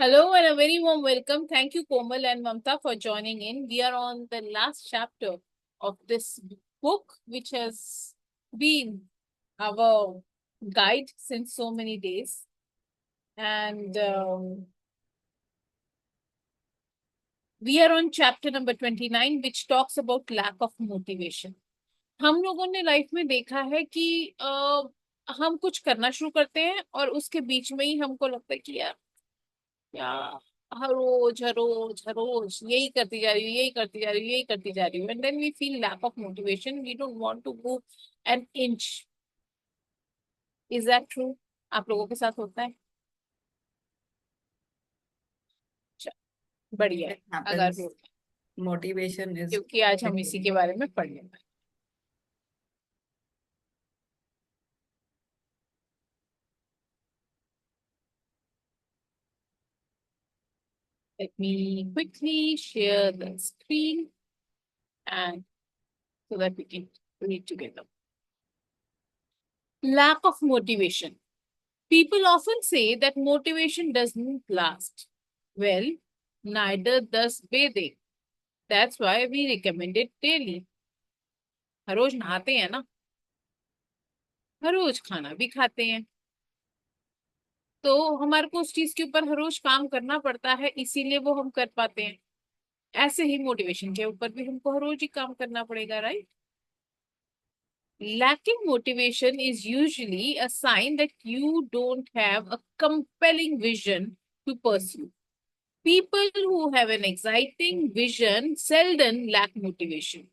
Hello and a very warm welcome. Thank you, Komal and Mamta, for joining in. We are on the last chapter of this book, which has been our guide since so many days. And we are on chapter number 29, which talks about lack of motivation. हम लोगों ने life में देखा है कि हम कुछ करना शुरू करते हैं और उसके बीच में ही हमको लगता है कि यार हर रोज हर रोज हर रोज यही करती जा रही हूँ, यही करती जा रही हूँ, यही करती जा रही हूँ, and then we feel lack of motivation, we don't want to move an inch. Is that true? आप लोगों के साथ होता है? अच्छा, बढ़िया है अगर happens. हो, Motivation is क्योंकि आज हम इसी के बारे में पढ़ने वाले. Let me quickly share the screen and so that we can read together. Lack of motivation. People often say that motivation doesn't last. Well, neither does bathing. That's why we recommend it daily. हर रोज नहाते हैं ना, हर रोज खाना भी खाते हैं, तो हमारे को उस चीज के ऊपर हर रोज काम करना पड़ता है, इसीलिए वो हम कर पाते हैं. ऐसे ही मोटिवेशन के ऊपर भी हमको हर रोज ही काम करना पड़ेगा, right? Lacking motivation is usually a sign that you don't have a compelling vision to pursue. People who have an exciting vision seldom lack motivation.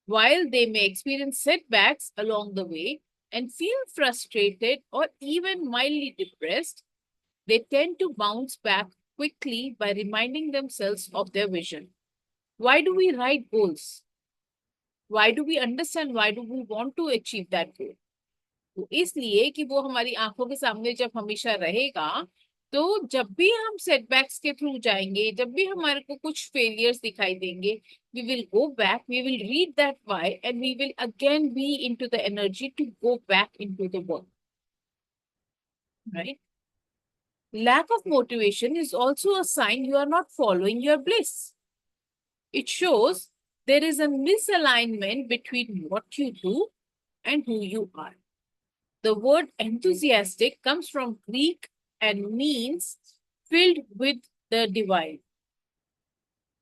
While they may experience setbacks along the way and feel frustrated or even mildly depressed, they tend to bounce back quickly by reminding themselves of their vision. Why do we write goals? Why do we understand? Why do we want to achieve that goal? तो इसलिए कि वो हमारी आंखों के सामने जब हमेशा रहेगा, तो जब भी हम सेटबैक्स के थ्रू जाएंगे, जब भी हमारे को कुछ फेलियर्स दिखाई देंगे, we will go back, we will read that why and we will again be into the energy to go back into the work, right? Lack of motivation is also a sign you are not following your bliss. It shows there is a misalignment between what you do and who you are. The word enthusiastic comes from Greek and means filled with the divine.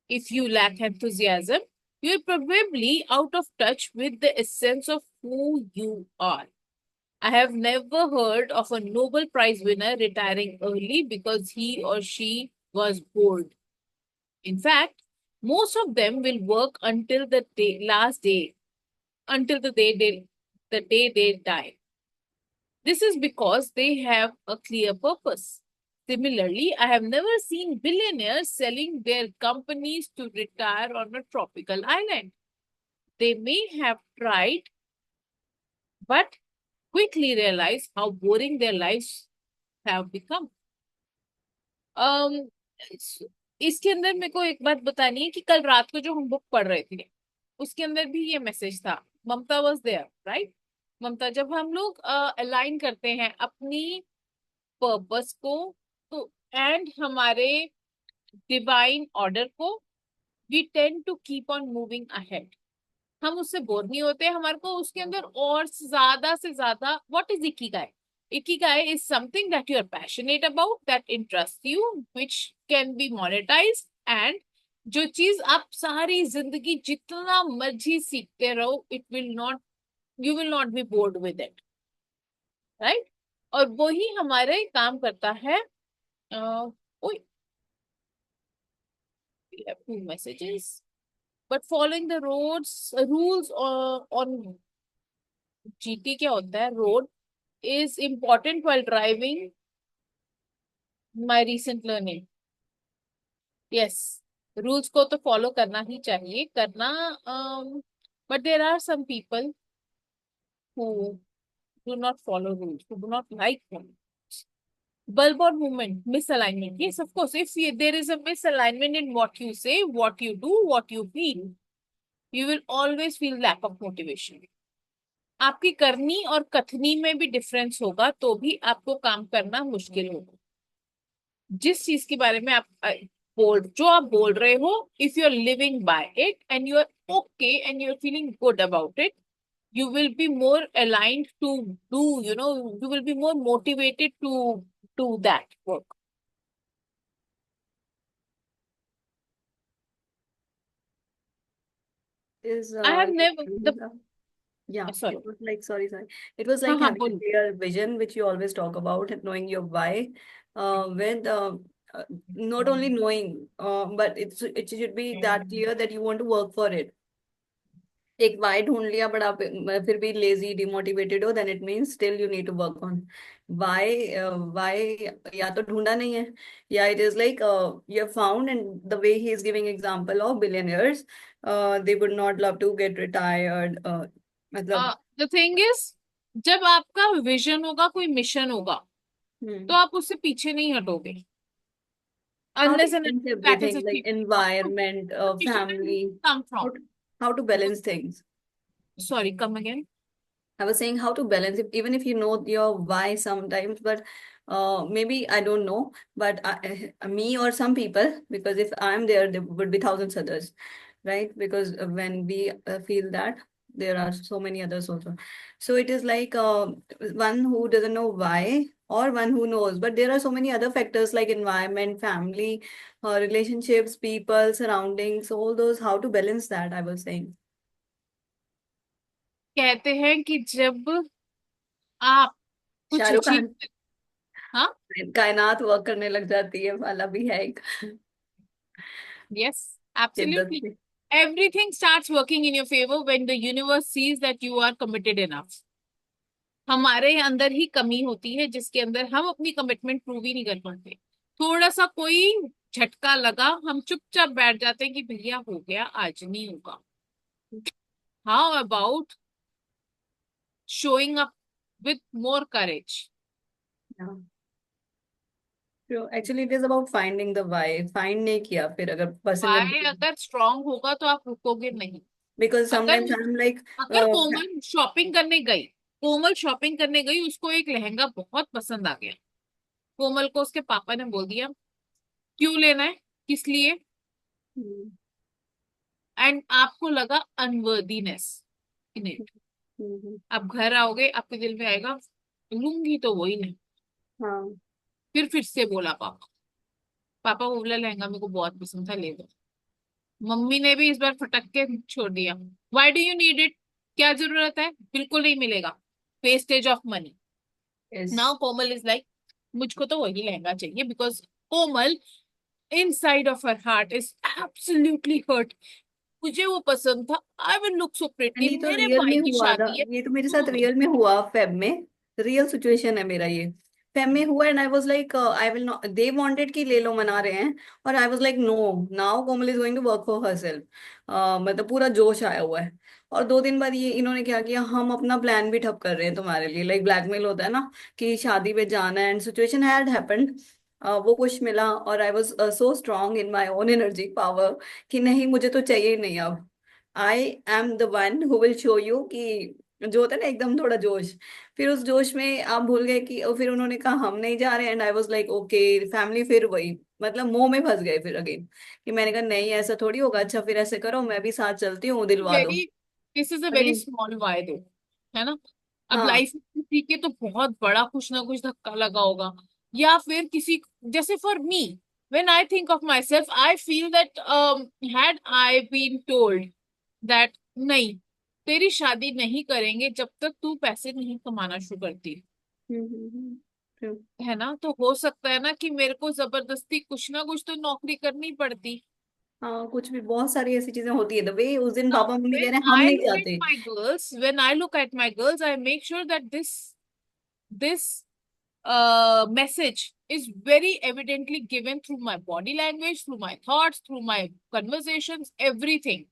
If you lack enthusiasm, you're probably out of touch with the essence of who you are. I have never heard of a Nobel Prize winner retiring early because he or she was bored. In fact, most of them will work until the last day, until the day they die. This is because they have a clear purpose. Similarly, I have never seen billionaires selling their companies to retire on a tropical island. They may have tried, but quickly realize how boring their lives have become. um इसके अंदर मेरे को एक बात बतानी है कि कल रात को जो हम बुक पढ़ रहे थे, उसके अंदर भी ये मैसेज था. ममता वाज देयर, राइट? ममता, जब हम लोग अलाइन करते हैं अपनी पर्पस को तो एंड हमारे डिवाइन ऑर्डर को, we tend to keep on moving ahead. हम उससे बोर नहीं होते, हमारे को उसके अंदर और ज्यादा से ज्यादा. What is Ikigai? Ikigai is something that you are passionate about, that interest you, which can be monetize, and जो चीज आप सारी जिंदगी जितना मर्जी सीखते रहो, it will not, you will not be bored with it, right? और वही हमारे काम करता है. uh, we have two messages. But following the roads rules on GT क्या होता है road is important while driving. My recent learning. Yes, rules को तो follow करना ही चाहिए, करना. But there are some people who do not follow rules, who do not like them. Bulb or movement, misalignment. Yes, of course. If there is a misalignment in what you say, what you do, what you feel, you will always feel lack of motivation. आपकी करनी और कथनी में भी difference होगा तो भी आपको काम करना मुश्किल होगा. जिस चीज के बारे में आप जो आप बोल रहे हो, if you are living by it and you are okay and you are feeling good about it, you will be more aligned to do, you will be more motivated to do that work. Is I have never the yeah, sorry. it was like sorry. It was हाँ like हाँ having a बोलो. clear vision, which you always talk about, and knowing your why. With uh, Not only knowing, but it should be that clear that you want to work for it. एक why ढूंढ लिया but आप फिर भी lazy demotivated हो, then it means still you need to work on why. Why या तो ढूंढा नहीं है, या it is like you found, and the way he is giving example of billionaires, they would not love to get retired, मतलब। The thing is, जब आपका vision होगा, कोई मिशन होगा, तो हम्म। आप उससे पीछे नहीं हटोगे How to unless and balance until that is everything like achieved. environment, Mission family, come how from. to, how to balance things. Sorry, come again. I was saying how to balance it, even if you know your why sometimes, but maybe I don't know, but me or some people, because if I'm there, there would be thousands others, right? Because when we feel that, there are so many others also. So it is like one who doesn't know why or one who knows, but there are so many other factors like environment, family, relationships, people, surroundings, all those, how to balance that, I was saying. कहते हैं कि जब आप कुछ Shahrukh achieve, Khan, हाँ, कायनात work करने लग जाती है वाला भी है एक। यस, शिद्दत एब्सोल्युटली. से। Everything starts working in your favor when the universe sees that you are committed enough. हमारे अंदर ही कमी होती है जिसके अंदर हम अपनी कमिटमेंट प्रूव ही नहीं कर पाते. थोड़ा सा कोई झटका लगा, हम चुपचाप बैठ जाते हैं कि भैया हो गया, आज नहीं होगा. How about showing up with more courage? Actually it is about finding the why, find नहीं किया फिर अगर पर्सन जब, वाई अगर स्ट्रांग होगा तो आप रुकोगे नहीं. बिकॉज अगर समटाइम्स आई एम लाइक, अगर कोमल शॉपिंग करने गई, कोमल शॉपिंग करने गई, उसको एक लहंगा बहुत पसंद आ गया. कोमल को उसके पापा ने बोल दिया, क्यों लेना है, किस लिए, एंड आपको लगा अनवर्दीनेस इन इट. आप घर आओगे, आपके दिल में आएगा लूंगी तो वही नहीं. हाँ। फिर से बोला पापा, पापा वो वाला लहंगा मेरे को बहुत पसंद था, ले दो. मम्मी ने भी इस बार फटक के छोड़ दिया. Why do you need it? क्या जरूरत है, बिल्कुल नहीं मिलेगा, wastage of money. Yes. Now Komal is like, मुझको तो वही लहंगा चाहिए, because Komal inside of her heart is absolutely hurt. मुझे वो पसंद था, I will look so and pretty, ये तो मेरे रियल में भाई की हुआ था, शादी है. ये तो मेरे साथ हाँ, रियल में हुआ फेब में। रियल सिचुएशन है मेरा ये। फेब में हुआ, and I was like I will not, they wanted कि ले लो, मना रहे हैं, और I was like no, now Komal is going to work for herself. मतलब पूरा जोश आया हुआ है। और 2 दिन बाद ये इन्होंने क्या किया, हम अपना प्लान भी ठप कर रहे हैं तुम्हारे लिए, लाइक ब्लैकमेल होता है ना, कि शादी पे जाना है, एंड सिचुएशन हैड हैपेंड। वो कुछ मिला, और I was so strong in my own energy power कि नहीं, मुझे तो चाहिए ही नहीं अब। I am the one who will show you कि जो होता है ना एकदम थोड़ा जोश। फिर उस जोश में आप भूल गए कि, और फिर उन्होंने कहा हम नहीं जा रहे, and I was like okay, family फिर वही, मतलब मुंह में फंस गए फिर अगेन, कि मैंने कहा नहीं ऐसा थोड़ी होगा, अच्छा फिर ऐसे करो, मैं भी साथ चलती हूँ, दिलवा दो। Very, this is a very again. Small वाय दो, है ना. अब हाँ। लाइफ में किसी के तो बहुत बड़ा कुछ ना कुछ धक्का लगा होगा, या फिर किसी, जैसे for me, when I think of myself, I feel that had I been told that नहीं, तेरी शादी नहीं करेंगे जब तक तू पैसे नहीं कमाना शुरू करती, True. है ना, तो हो सकता है ना कि मेरे को जबरदस्ती कुछ ना कुछ तो नौकरी करनी पड़ती. हाँ, कुछ भी बहुत सारी ऐसी चीजें होती है, द वे उस दिन Now, पापा मम्मी कह when रहे हैं हम I नहीं look at जाते। my girls, when I look at my girls, I make sure that this message is very evidently given through my body language, through my thoughts, through my conversations, everything.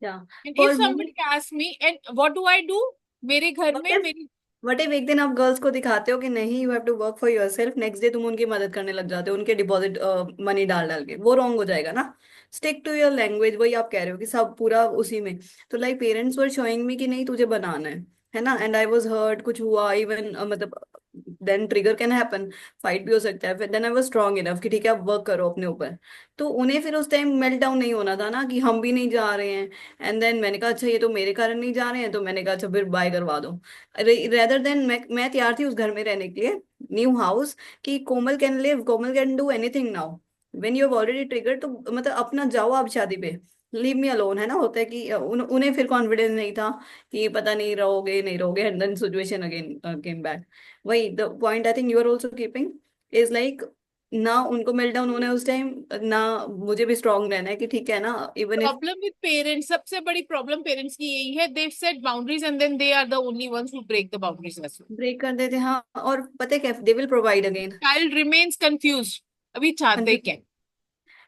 या And if for me, somebody asks me, and what do I do? मेरे घर what may if, मेरी, what if एक दिन आप girls को दिखाते हो कि नहीं, you have to work for your self, next day तुम उनकी मदद करने लग जाते हो, उनके डिपॉजिट मनी डाल डाल के, वो रॉन्ग हो जाएगा ना। स्टिक टू योर लैंग्वेज, वही आप कह रहे हो कि सब पूरा उसी में। तो पेरेंट्स वर शोइंग मी कि नहीं तुझे बनाना है ना, एंड आई वाज हर्ट, कुछ हुआ इवन, मतलब then trigger can happen, fight भी हो सकता है। फिर then I was strong enough कि ठीक है आप वर्क करो अपने ऊपर। तो उन्हें फिर उस टाइम मेल्ट डाउन नहीं होना था ना कि हम भी नहीं जा रहे हैं। एंड देन मैंने कहा अच्छा ये तो मेरे कारण नहीं जा रहे हैं, तो मैंने कहा अच्छा फिर बाय करवा दो। रेदर देन मैं तैयार थी उस घर में रहने के लिए, न्यू हाउस, कि Komal can live, Komal can do anything now. When you have already trigger, तो मतलब अपना जाओ आप शादी पे, लीव मी अलोन, है ना। होता है कि उन्हें फिर कॉन्फिडेंस नहीं था कि पता नहीं रहोगे नहीं रहोगे, and then situation again came back. वही the point I think you are also keeping is like, ना उनको मेल्ट डाउन होना है उस टाइम, ना मुझे भी स्ट्रांग रहना है कि ठीक है ना, even if problem with parents, सबसे बड़ी प्रॉब्लम पेरेंट्स की यही है, they set boundaries and then they are the only ones who break the boundaries as well. Break कर देते हैं। हाँ, और पता है क्या, they will provide again. Child remains confuse, अभी चाहते क्या।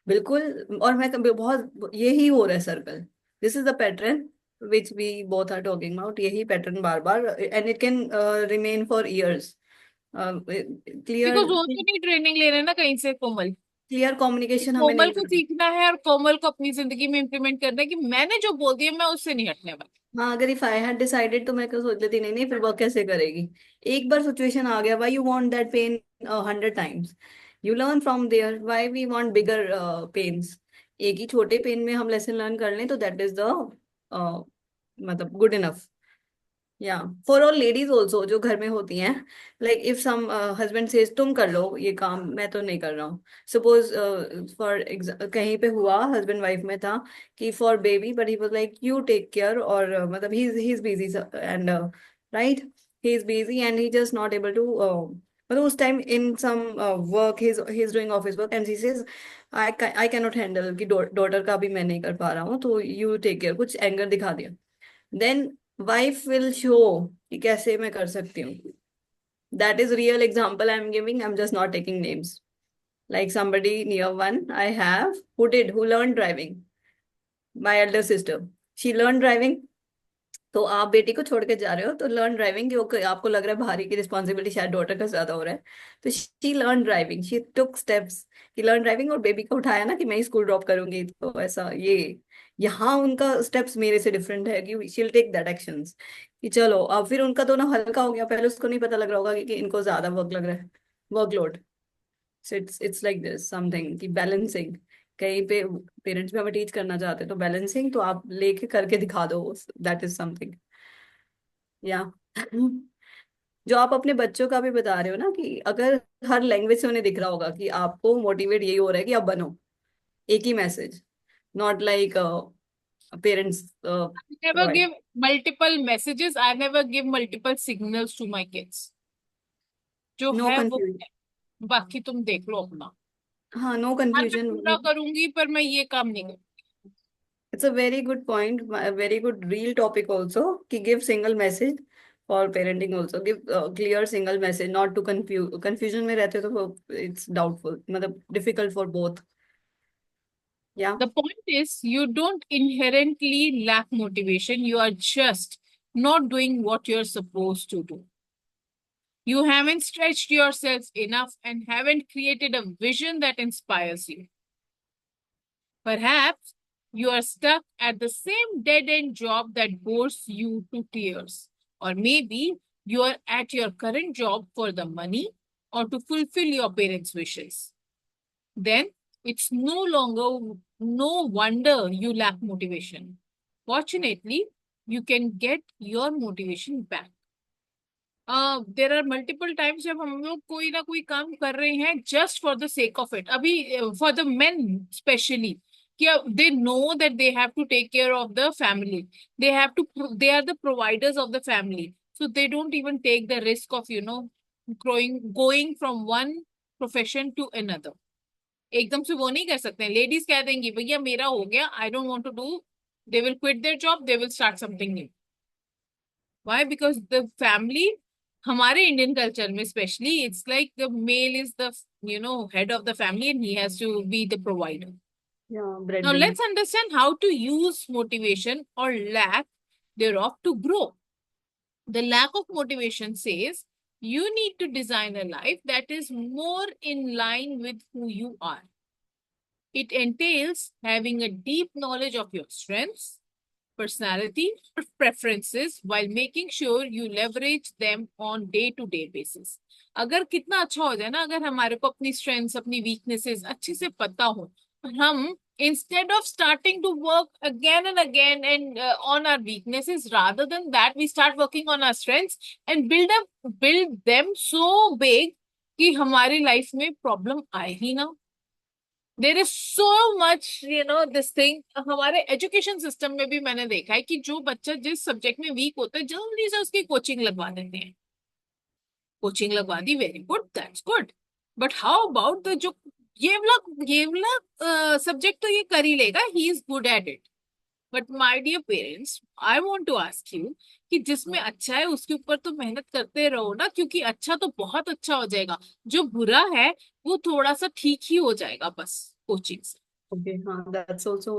बिल्कुल। और मैं कभी बहुत यही हो रहा है circle, this is the pattern which we both are talking about, यही पैटर्न बार बार, and it can remain for years. Because clear, वो तो नहीं ट्रेनिंग ले रहे ना कहीं से कोमल। क्लियर कम्युनिकेशन हमें कोमल नहीं को करना। सीखना है और कोमल को अपनी जिंदगी में इम्प्लीमेंट करना है कि मैंने जो बोल दिया मैं उससे नहीं हटने वाली। हाँ, अगर इफ आई हैड डिसाइडेड तो मैं क्यों सोच लेती, नहीं नहीं फिर वर्क कैसे करेगी। एक बार सिचुएशन आ गया, why you want that pain 100 times, you learn from there, why we want bigger pains. एक ही छोटे पेन में हम लेसन लर्न कर लें तो दैट इज द मतलब गुड इनफ। या फॉर ऑल लेडीज ऑल्सो जो घर में होती हैं, like if some husband says तुम कर लो ये काम, मैं तो नहीं कर रहा हूँ। सपोज फॉर कहीं पे हुआ, हस्बैंड वाइफ में था कि for baby, but he was like you take care, और मतलब he is busy and right, he is busy and he just not able to, मतलब उस time in some work, he is doing office work, and she says I can not handle कि daughter का भी मैं नहीं कर पा रहा हूँ, तो यू टेक केयर, कुछ एंगर दिखा दिया। देन वाइफ विल शो कि कैसे मैं कर सकती हूँ। That is real example I am giving, I am just not taking names. Like somebody near one I have who learned driving, my elder sister, she learned driving। तो आप बेटी को छोड़ के जा रहे हो तो लर्न ड्राइविंग, जो आपको लग रहा है भारी की रिस्पॉन्सिबिलिटी शायद डॉटर का ज्यादा हो रहा है, तो she learn driving, she took steps कि लर्न ड्राइविंग, और बेबी को उठाया ना कि मैं ही स्कूल ड्रॉप करूंगी, तो ऐसा ये यहाँ उनका स्टेप्स मेरे से डिफरेंट है कि she will take that actions. कि चलो अब फिर उनका तो ना हल्का हो गया, पहले उसको नहीं पता लग रहा होगा कि इनको ज्यादा वर्क लग रहा है, workload. So it's like this something कि बैलेंसिंग, कहीं पे पेरेंट्स भी हमें टीच करना चाहते हैं तो बैलेंसिंग तो आप लेके करके दिखा दो, दैट इज समथिंग। या जो आप अपने बच्चों का भी बता रहे हो ना कि अगर हर लैंग्वेज से उन्हें दिख रहा होगा कि आपको मोटिवेट यही हो रहा है कि आप बनो, एक ही message, not like parents never provide. Give multiple messages, I never give multiple signals to my kids. जो नो है वो कंफ्यूजन। है, बाकी तुम देख लो अपना। हाँ, नो यार मैं कंफ्यूजन। पूरा करूंगी पर मैं ये काम नहीं करूंगी। It's a very good point, very good real topic also, कि give single message for parenting also, give clear single message, not to confusion में रहते हो तो इट्स डाउटफुल, मतलब डिफिकल्ट फॉर बोथ। या The point is, you don't inherently lack motivation. You are just not doing what you're supposed to do. You haven't stretched yourself enough and haven't created a vision that inspires you. Perhaps you are stuck at the same dead end job that bores you to tears. Or maybe you are at your current job for the money or to fulfill your parents' wishes. Then it's no wonder you lack motivation. Fortunately, you can get your motivation back. There are multiple times जब हम लोग कोई ना कोई काम कर रहे हैं just for the sake of it, अभी फॉर द मेन स्पेशली, कि they know that they have to take care of the family, they have to, they are the providers of the family, so they don't even take the risk of growing going from one profession to another. एकदम से वो नहीं कर सकते हैं, ladies कह देंगी भैया मेरा हो गया, I don't want to do, they will quit their job, they will start something new. Why? Because the family, हमारे इंडियन कल्चर में specially, it's like the male is the head of the family and he has to be the provider. या bread Now winner. let's understand how to use motivation or lack thereof to grow. The lack of motivation says you need to design a life that is more in line with who you are. It entails having a deep knowledge of your strengths, personality, or preferences while making sure you leverage them on day-to-day basis. अगर कितना अच्छा हो जाए ना, अगर हमारे को अपनी strengths, अपनी weaknesses अच्छे से पता हो, और हम instead of starting to work again and again and on our weaknesses, rather than that we start working on our strengths and build them so big कि हमारी लाइफ में प्रॉब्लम आए ही ना. There is so much this thing. हमारे education system में भी मैंने देखा है कि जो बच्चा जिस सब्जेक्ट में वीक होता है जल्दी से उसकी कोचिंग लगवा देते हैं. कोचिंग लगवा दी, very good, that's good. But how about the जो ये वाला सब्जेक्ट तो ये कर ही लेगा, he is good at it. But my dear parents, I want to ask you कि जिसमें अच्छा है उसके ऊपर तो मेहनत करते रहो ना, क्योंकि अच्छा तो बहुत अच्छा हो जाएगा. जो बुरा है वो थोड़ा सा ठीक ही हो जाएगा बस कोचिंग से. ओके, हाँ, दैट्स आल्सो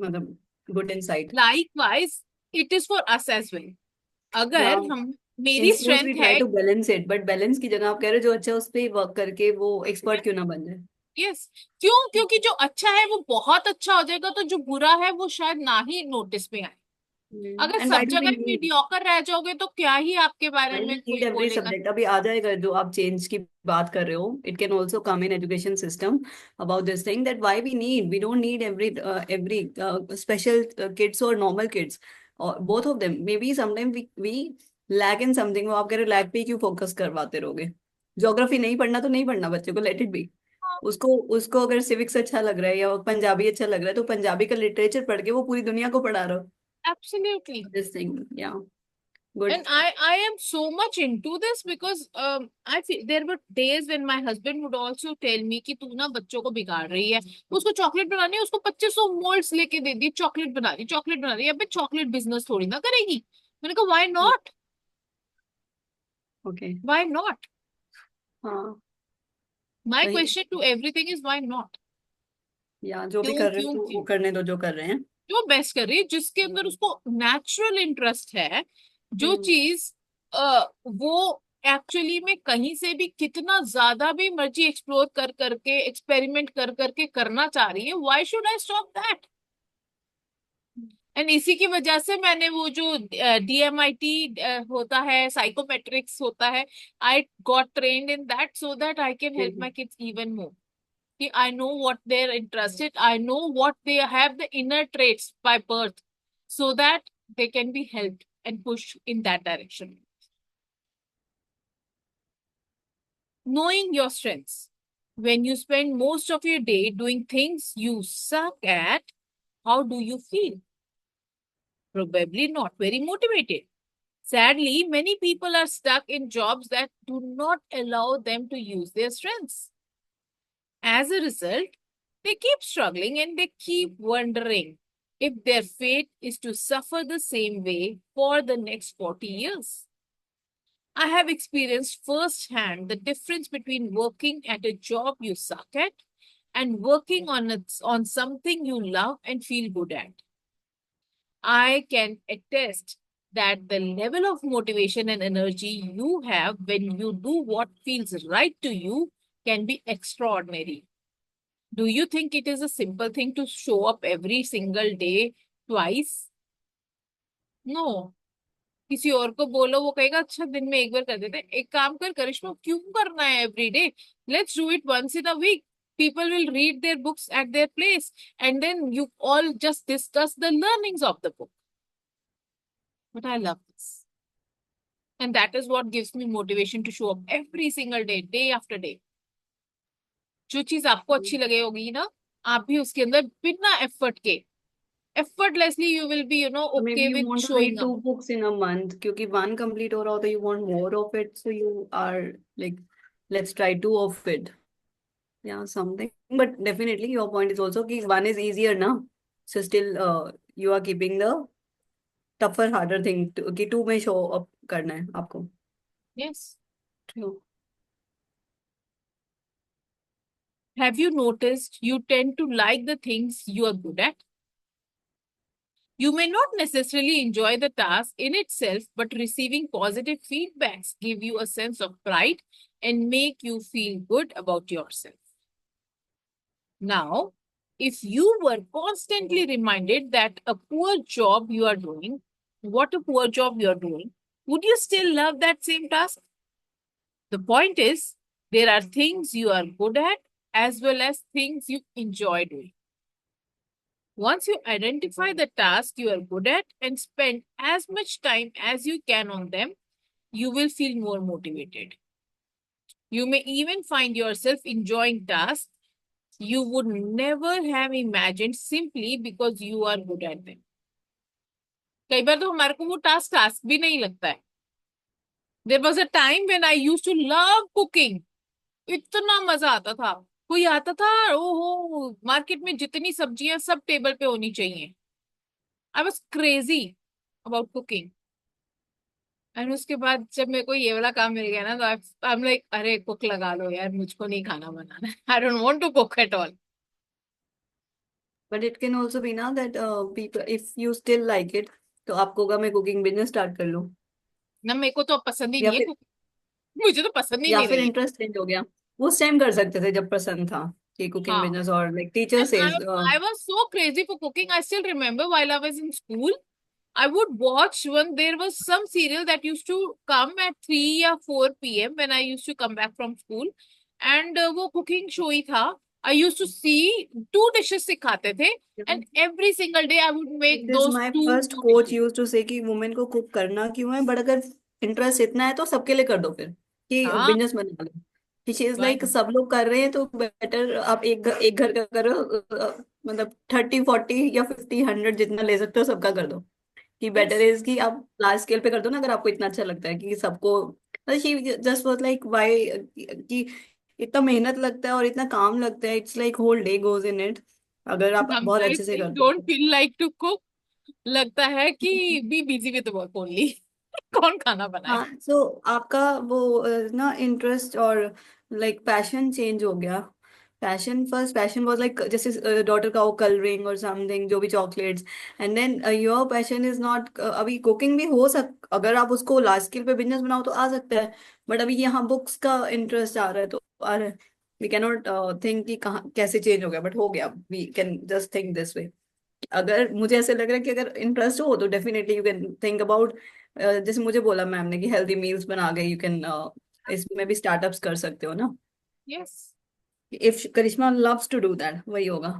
मतलब good insight. Likewise it is for us as well. या अगर हम, इन मेरी स्कूल्स वी स्ट्रेंथ ट्राई है. To balance it, but balance की जगह आप कह रहे हो जो अच्छा है उस पे वर्क करके वो एक्सपर्ट क्यों ना बन जाए. यस. क्यों? क्योंकि जो अच्छा है वो बहुत अच्छा हो जाएगा, तो जो बुरा है वो शायद ना ही नोटिस में आए. अगर एंड सब जगह मीडियोकर रह जाओगे तो क्या ही आपके बारे व्हाई वी में नीड कोई एवरी बोलेगा. सब्जेक्ट. अभी आ जाएगा जो आप चेंज की बात कर रहे हो. It can also come in education system about this thing that why we don't need every special kids और नॉर्मल किड्स, और both of them may be sometime we lack in something. वो आप कह रहे हो लैक पे क्यों focus करवाते रहोगे. ज्योग्राफी नहीं पढ़ना तो नहीं पढ़ना बच्चे को, लेट इट बी. उसको उसको अगर सिविक्स अच्छा लग रहा है या पंजाबी अच्छा लग रहा है तो पंजाबी का लिटरेचर पढ़ के वो पूरी दुनिया को पढ़ा रहा हो. एब्सोल्युटली. दिस थिंग, या good. And I am so much into this because I feel there were days when my husband would also tell me कि तू ना बच्चों को बिगाड़ रही है. उसको चॉकलेट बनानी है, उसको 2500 मोल्ड्स लेके दे दी, चॉकलेट बना रही है. अबे चॉकलेट बिजनेस थोड़ी ना करेगी. मैंने कहा why not, okay. Why not. हाँ, माय सही. Question to everything is why not. या जो भी क्यों कर रहे हो क्यों तो वो क्यों? करने दो जो कर रहे हैं. जो बेस्ट कर रही है, जिसके अंदर उसको नेचुरल इंटरेस्ट है, जो हम्म. चीज वो एक्चुअली में कहीं से भी कितना ज्यादा भी मर्जी एक्सप्लोर कर करके एक्सपेरिमेंट कर करके करना चाह रही है, why should I stop that. And इसी की वजह से मैंने वो जो डीएमआईटी होता है, साइकोमेट्रिक्स होता है, I got trained in that so that I can help my kids even more. I know what they're interested. I know what they have the inner traits by birth, so that they can be helped and pushed in that direction. Knowing your strengths. When you spend most of your day doing things you suck at, how do you feel? Probably not very motivated. Sadly, many people are stuck in jobs that do not allow them to use their strengths. As a result, they keep struggling and they keep wondering if their fate is to suffer the same way for the next 40 years. I have experienced firsthand the difference between working at a job you suck at and working on something you love and feel good at. I can attest that the level of motivation and energy you have when you do what feels right to you can be extraordinary. Do you think it is a simple thing to show up every single day twice? No. किसी और को बोलो वो कहेगा अच्छा दिन में एक बार कर देते हैं. एक काम कर करिश्मा, क्यों करना है every day? Let's do it once in a week. People will read their books at their place and then you all just discuss the learnings of the book. But I love this. And that is what gives me motivation to show up every single day, day after day. जो चीज आपको अच्छी लगे होगी ना, आप भी उसके अंदर बिना एफर्ट के, effortlessly you will be So maybe okay you with want to showing read up. 2 books in a month क्योंकि one complete हो रहा हो तो you want more of it, so you are like let's try 2 of it. Yeah, something. But definitely your point is also कि one is easier ना, so still you are keeping the tougher harder thing कि 2 में show up करना है आपको. Yes. True. Have you noticed you tend to like the things you are good at? You may not necessarily enjoy the task in itself, but receiving positive feedbacks give you a sense of pride and make you feel good about yourself. Now, If you were constantly reminded that a poor job you are doing, what a poor job you are doing, would you still love that same task? The point is, there are things you are good at as well as things you enjoy doing. Once you identify the task you are good at and spend as much time as you can on them, you will feel more motivated. You may even find yourself enjoying tasks you would never have imagined simply because you are good at them. कई बार तो हमारे को वो task task भी नहीं लगता है. There was a time when I used to love cooking. इतना मजा आता था. कोई आता था, ओहो, मार्केट में जितनी सब्जियां सब टेबल पे होनी चाहिए. I was crazy about cooking. And उसके बाद जब मेरे को ये वाला काम मिल गया ना, तो आई एम लाइक, अरे कुक लगा लो यार, मुझको नहीं खाना बनाना. I don't want to cook at all. But it can also be ना that people if you still like it, तो आपको होगा मैं कुकिंग बिजनेस स्टार्ट कर लूं, ना, मेरे को तो अब पसंद ही या नहीं है फिर कुकिंग. मुझे तो पसंद ही या नहीं फिर रही है. इंटरेस्ट चेंज हो गया। उस टाइम कर सकते थे जब पसंद था कि कुकिंग हाँ. बिजनेस, और like teacher And says I was so crazy for cooking. I still remember while I was in school, I would watch when there was some serial that used to come at 3 or 4 p.m. when I used to come back from school. And वो cooking show ही था. I used to see two dishes सिखाते थे. And every single day I would make this those my two first new coach dishes. Used to say कि women को cook करना क्यों है, but अगर इंटरेस्ट इतना है तो सबके लिए कर दो फिर, कि हाँ. बिजनेस बना लो। कि शी इज लाइक बस. सब लोग कर रहे हैं तो बेटर आप एक घर का करो, मतलब 30 40 या 50 100 जितना ले सकते हो सबका कर दो। कि बेटर Yes. इज कि आप लार्ज स्केल पे कर दो ना, अगर आपको इतना अच्छा लगता है कि सबको। She just was like why, कि इतना मेहनत लगता है और इतना काम लगता है, it's like whole day goes in it, अगर आप बहुत Sometimes अच्छे से I करते हो don't तो। feel like to cook. लगता है कि be busy with work only. कौन खाना बनाए. हाँ, सो आपका वो ना इंटरेस्ट और लाइक पैशन चेंज हो गया। Passion, first passion was like जैसे डॉटर का वो कलरिंग और समथिंग, जो भी chocolates, and then your passion is not, अभी कुकिंग भी हो सक, अगर आप उसको लार्ज स्केल पे बिजनेस बनाओ तो आ सकता है। बट अभी यहाँ बुक्स का इंटरेस्ट आ रहा है तो आ रहा है। वी कैन नॉट थिंक कि कहाँ कैसे चेंज हो गया, बट हो गया। We can just think this way. अगर मुझे ऐसे लग रहा है कि अगर इंटरेस्ट हो तो definitely you can think about, जैसे मुझे बोला मैम ने कि हेल्दी मील्स बना गए, यू कैन इसमें भी स्टार्टअप्स कर सकते हो ना। Yes. If Karishma loves to do that, वही होगा।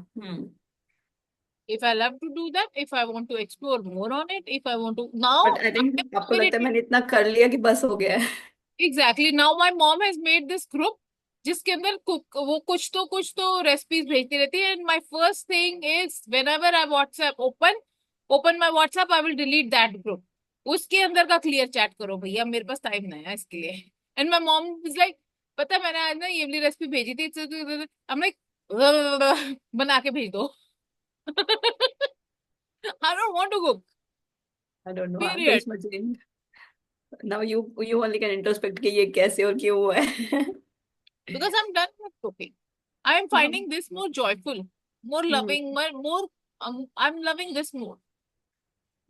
If I love to do that, if I want to explore more on it, if I want to now, but I I think आपको have लगता है it. मैंने इतना कर लिया कि बस हो गया है। Exactly. Now my mom has made this group जिसके अंदर कुक वो कुछ तो रेसिपीज भेजती रहती है. And my first thing is when ever I WhatsApp open my WhatsApp, I will delete that group. उसके अंदर का क्लियर चैट करो भैया, मेरे पास टाइम नहीं है इसके लिए. And my mom is like, पता है मैंने आज ना ये वाली रेसिपी भेजी थी. आई एम लाइक, बना के भेज दो. I don't want to cook. I don't know, period. Karishma change. Now you only can introspect कि ये कैसे और क्यों हुआ है। Because I'm done with cooking. I am हाँ। finding this more joyful, more loving, more. I'm loving this more.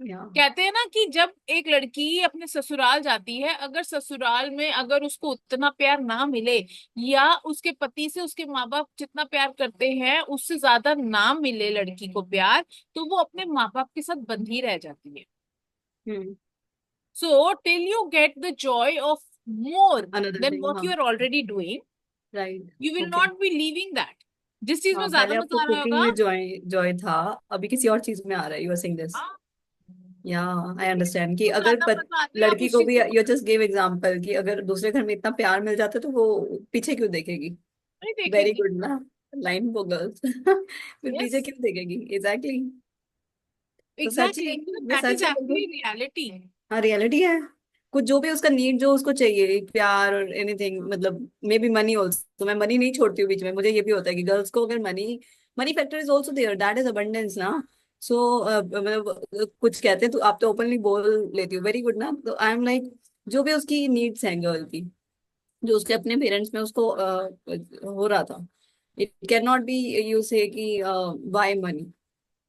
या कहते हैं ना कि जब एक लड़की अपने ससुराल जाती है, अगर ससुराल में अगर उसको उतना प्यार ना मिले, या उसके पति से उसके माँ बाप जितना प्यार करते हैं उससे ज्यादा ना मिले लड़की को प्यार, तो वो अपने माँ बाप के साथ बंधी रह जाती है. So till you get the Joy of more another than thing, what हाँ। you are already doing, right. you will okay. not be leaving that. जिस चीज में हाँ, ज्यादा पहले आपको मजा आ रहा कुकिंग होगा. में जॉय जॉय था, अभी किसी और चीज में आ रहा है, यू आर सेइंग दिस। हाँ. या आई क्योंकि अंडरस्टैंड कि तो अगर ज्यादा मजा आता है आप लड़की उस को चीज भी, को यू जस्ट गिव एग्जांपल कि अगर दूसरे घर में इतना प्यार मिल जाता है तो वो पीछे क्यों देखेगी। नहीं वेरी देखेगी. गुड ना लाइन फॉर गर्ल्स। फिर यस. पीछे क्यों देखेगी, एग्जैक्टली। तो सच एग्जैक्टली. है, ये दैट इज सच है एक्चुअली बिल्कुल। रियलिटी. हाँ, रियलिटी है। कुछ जो भी उसका नीड, जो उसको चाहिए, प्यार और एनीथिंग, मतलब मे बी मनी ऑल्सो, तो मैं मनी नहीं छोड़ती हूँ बीच में। मुझे ये भी होता है कि गर्ल्स को अगर money, money factor is also there, that is abundance ना। सो मतलब कुछ कहते हैं तो आप तो ओपनली बोल लेती हो, वेरी गुड ना। तो आई एम लाइक, जो भी उसकी नीड्स हैं गर्ल की, जो उसके अपने पेरेंट्स में उसको हो रहा था, it can not be you say कि why money.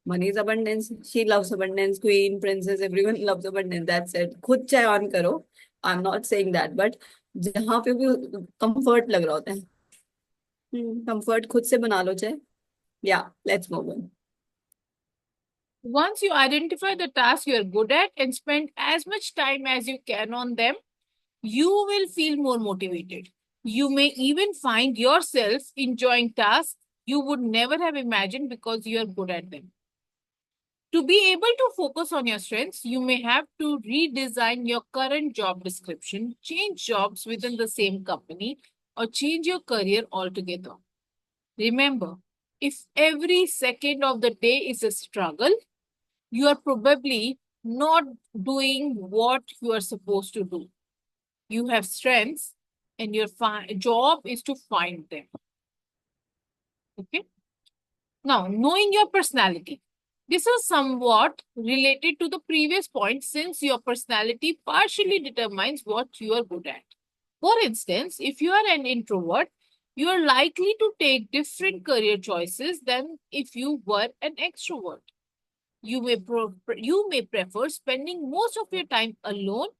Money is abundance, she loves abundance, queen, princess, everyone loves abundance, that's it। खुद चाहे ऑन करो, I am not saying that, but जहाँ पे भी कंफर्ट लग रहा होता है, कंफर्ट खुद से बना लो चाहे, Yeah, let's move on. Once you identify the tasks you are good at and spend as much time as you can on them, you will feel more motivated. You may even find yourself enjoying tasks you would never have imagined because you are good at them. To be able to focus on your strengths, you may have to redesign your current job description, change jobs within the same company, or change your career altogether. Remember, if every second of the day is a struggle, you are probably not doing what you are supposed to do. You have strengths, and your job is to find them. Okay. Now, knowing your personality. This is somewhat related to the previous point since your personality partially determines what you are good at. For instance, if you are an introvert, you are likely to take different career choices than if you were an extrovert. You may prefer spending most of your time alone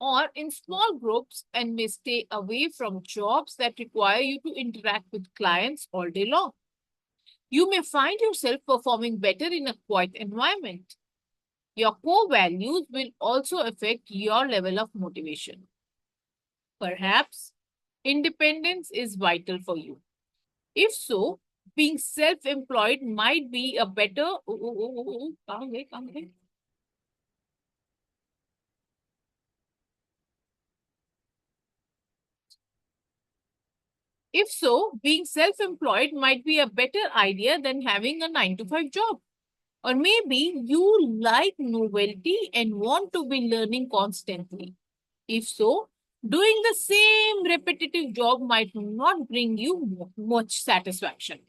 or in small groups and may stay away from jobs that require you to interact with clients all day long. You may find yourself performing better in a quiet environment. Your core values will also affect your level of motivation. Perhaps independence is vital for you. If so, being self employed might be a better. Calm hai. If so, being self employed might be a better idea than having a 9 to 5 job. Or maybe you like novelty and want to be learning constantly. If so, doing the same repetitive job might not bring you much satisfaction.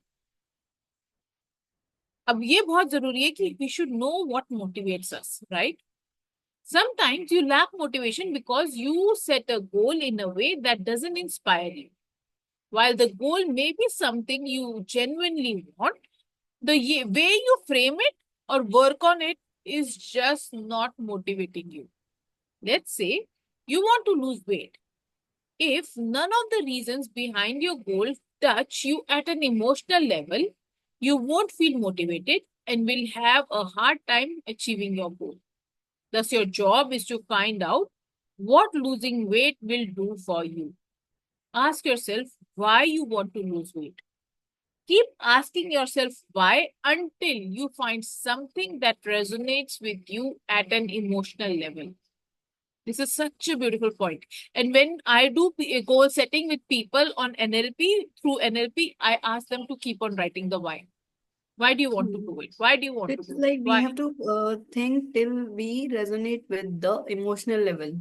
अब ये बहुत जरूरी है कि we should know what motivates us, right? Sometimes you lack motivation because you set a goal in a way that doesn't inspire you. While the goal may be something you genuinely want, the way you frame it or work on it is just not motivating you. Let's say you want to lose weight. If none of the reasons behind your goal touch you at an emotional level, you won't feel motivated and will have a hard time achieving your goal. Thus, your job is to find out what losing weight will do for you. Ask yourself why you want to lose weight. Keep asking yourself why until you find something that resonates with you at an emotional level. This is such a beautiful point. And when I do goal setting with people on NLP, through NLP, I ask them to keep on writing the why. Why do you want to do it? Why do you want to It's do it? like we Why? have to think till we resonate with the emotional level.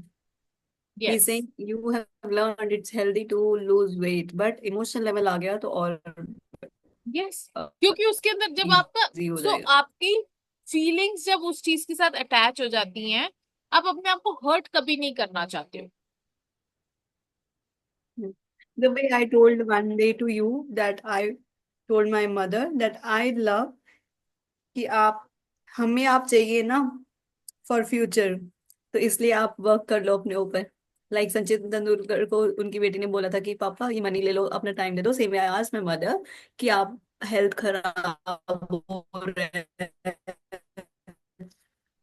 He's Yes. saying you have learned it's healthy to lose weight, but emotional level आ गया तो और yes क्योंकि उसके अंदर जब आपका easy हो सो जाएगा. आपकी फीलिंग्स जब उस चीज के साथ अटैच हो जाती हैं, आप अपने आप को हर्ट कभी नहीं करना चाहते हो. The way I told one day to you that I told my mother that I love कि आप हमें आप चाहिए ना फॉर फ्यूचर, तो इसलिए आप वर्क कर लो अपने ऊपर. लाइक सचिन तेंदुलकर को उनकी बेटी ने बोला था कि पापा ये मनी ले लो, अपना टाइम दे दो. Same I asked my mother कि आप हेल्थ खराब हो रहे हैं,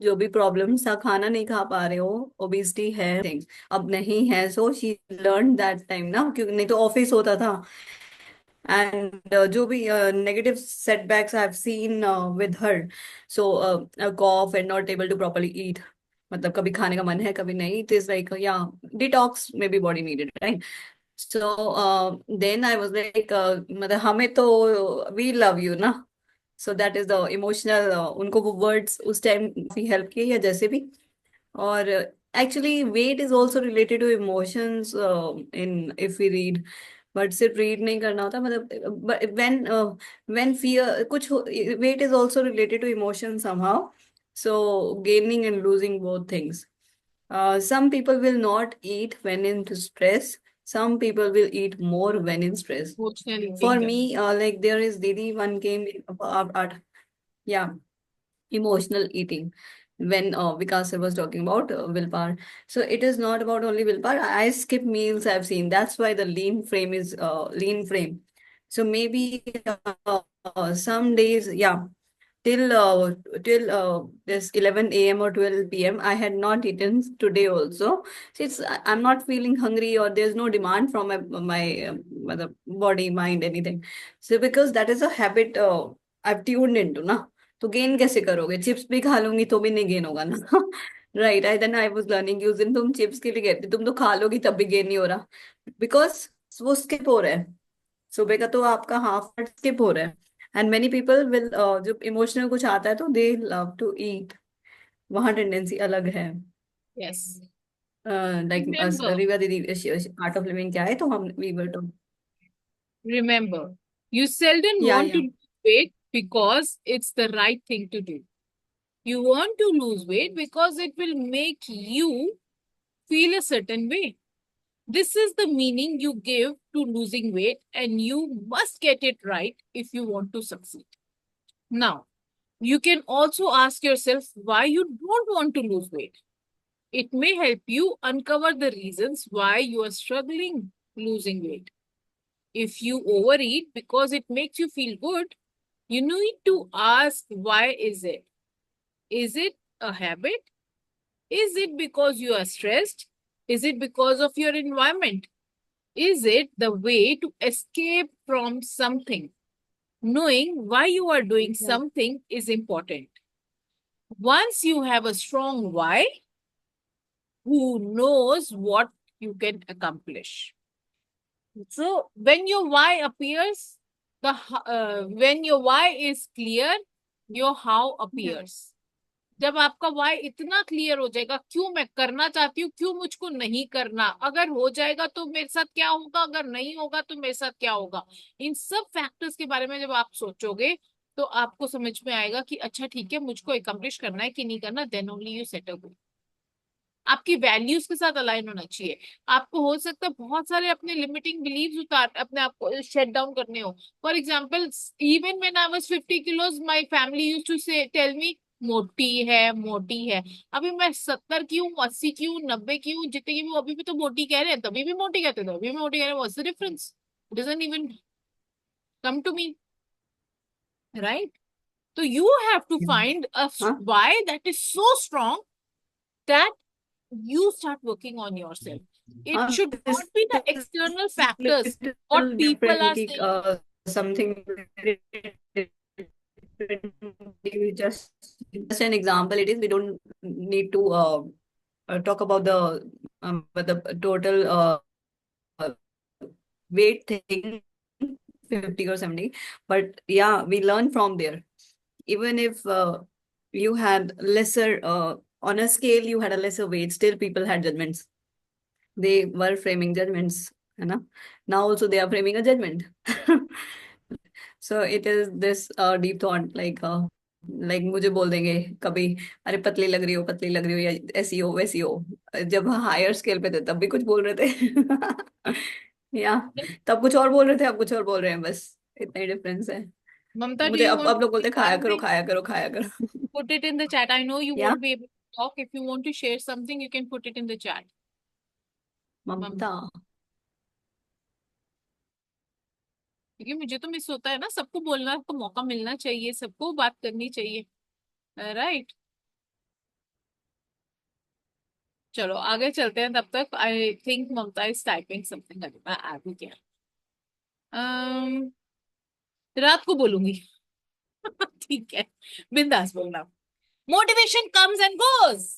जो भी प्रॉब्लम्स था, खाना नहीं खा पा रहे हो, ओबेसिटी है, थिंग्स अब नहीं है. So she learn that time ना, क्योंकि नहीं तो ऑफिस होता था. And जो भी negative setbacks I've seen with her, so a cough and not able to properly eat, मतलब कभी खाने का मन है कभी नहीं. It is like yeah, detox maybe body needed, right? So then I was like मतलब हमें तो we love you ना. So that is the emotional उनको वो words उस time काफी help किए या जैसे भी. और actually weight is also related to emotions in if we read, but सिर्फ रीड नहीं करना होता. मतलब व्हेन फियर कुछ weight is also related to emotion somehow. So gaining and losing both things. Some people will not eat when in stress. Some people will eat more when in stress. Emotional For eating me, करना. like there is Didi one came art, yeah, emotional eating, when Vikas sir was talking about willpower. So it is not about only willpower. I skip meals, I've seen. That's why the lean frame is lean frame. So maybe some days, yeah, till this 11 a.m. or 12 p.m. I had not eaten today also. Since I'm not feeling hungry or there's no demand from my body, mind, anything. So because that is a habit I've tuned into ना. तो gain कैसे करोगे? Chips भी खा लूंगी तो भी नहीं गेन होगा ना. राइट. आई वाज लर्निंग उस दिन तुम चिप्स के लिए कहते तुम तो खा लोगी तब भी गेन नहीं हो रहा. बिकॉज वो स्किप हो रहा है. सुबह का तो आपका हाफ स्किप हो रहा है. एंड मेनी पीपल विल जब इमोशनल कुछ आता है तो दे लव टू ईट. वहां टेंडेंसी अलग है. Yes. लाइक Remember, रिवा दीदी आर्ट ऑफ लिविंग क्या है तो हम we were two. remember, you seldom या want to या lose weight because it's the right thing to do. You want to lose weight because it will make you feel a certain way. This is the meaning you give to losing weight, and you must get it right if you want to succeed. Now, you can also ask yourself why you don't want to lose weight. It may help you uncover the reasons why you are struggling losing weight. If you overeat because it makes you feel good, you need to ask why is it? Is it a habit? Is it because you are stressed? Is it because of your environment? Is it the way to escape from something? Knowing why you are doing या something is important. Once you have a strong why, who knows what you can accomplish. So when your why appears, when your why is clear, your how appears. जब आपका Y इतना clear हो जाएगा, क्यों मैं करना चाहती हूँ, क्यों मुझको नहीं करना, अगर हो जाएगा तो मेरे साथ क्या होगा, अगर नहीं होगा तो मेरे साथ क्या होगा, इन सब फैक्टर्स के बारे में जब आप सोचोगे तो आपको समझ में आएगा कि अच्छा ठीक है, मुझको एकम्प्लिश करना है कि नहीं करना. Then only you set a goal. आपकी वैल्यूज के साथ अलाइन होना चाहिए. आपको हो सकता है बहुत सारे अपने लिमिटिंग बिलीव्स उतार अपने आप को शट डाउन करने हो. For example, even when I was 50 kilos my family used to say tell me मोटी है, मोटी है. अभी मैं 70 की हूँ, 80 की हूँ, 90 की हूँ, जितने की भी अभी भी तो मोटी कह रहे हैं, तभी भी मोटी कहते थे, अभी भी मोटी कह रहे हैं. What's the difference? It doesn't even come to me, right? So you have to find a हाँ why that is so strong that you start working on yourself. It हाँ. should This not be the is external factors, what little people different are कि saying. something very different. Just an example it is. We don't need to talk about the total weight thing, 50 or 70. But yeah, we learn from there. Even if you had lesser, on a scale, you had a lesser weight, still people had judgments. They were framing judgments. है ना? Now also they are framing a judgment. So it is this deep thought, like मुझे बोल देंगे कभी, अरे पतली लग रही हो, पतली लग रही हो, या ऐसी हो वैसी हो. जब हायर स्केल पे थे तब भी कुछ बोल रहे थे. या तब कुछ और बोल रहे थे, अब कुछ और बोल रहे हैं, बस इतना ही डिफरेंस है. Mamta, do मुझे you अब want अब to लोग बोलते say हैं खाया one करो, thing? खाया करो, खाया करो. Put it in the chat. I know you या won't be able to talk. If you want to share something, you can put it in the chat. Mamta. ममता. क्योंकि मुझे तो मिस होता है ना, सबको बोलना को मौका मिलना चाहिए, सबको बात करनी चाहिए, राइट? चलो आगे चलते हैं. तब तक I think Mamta is typing something. अभी मैं आ भी क्या, रात को बोलूंगी. ठीक है, बिंदास बोलना. Motivation comes and goes.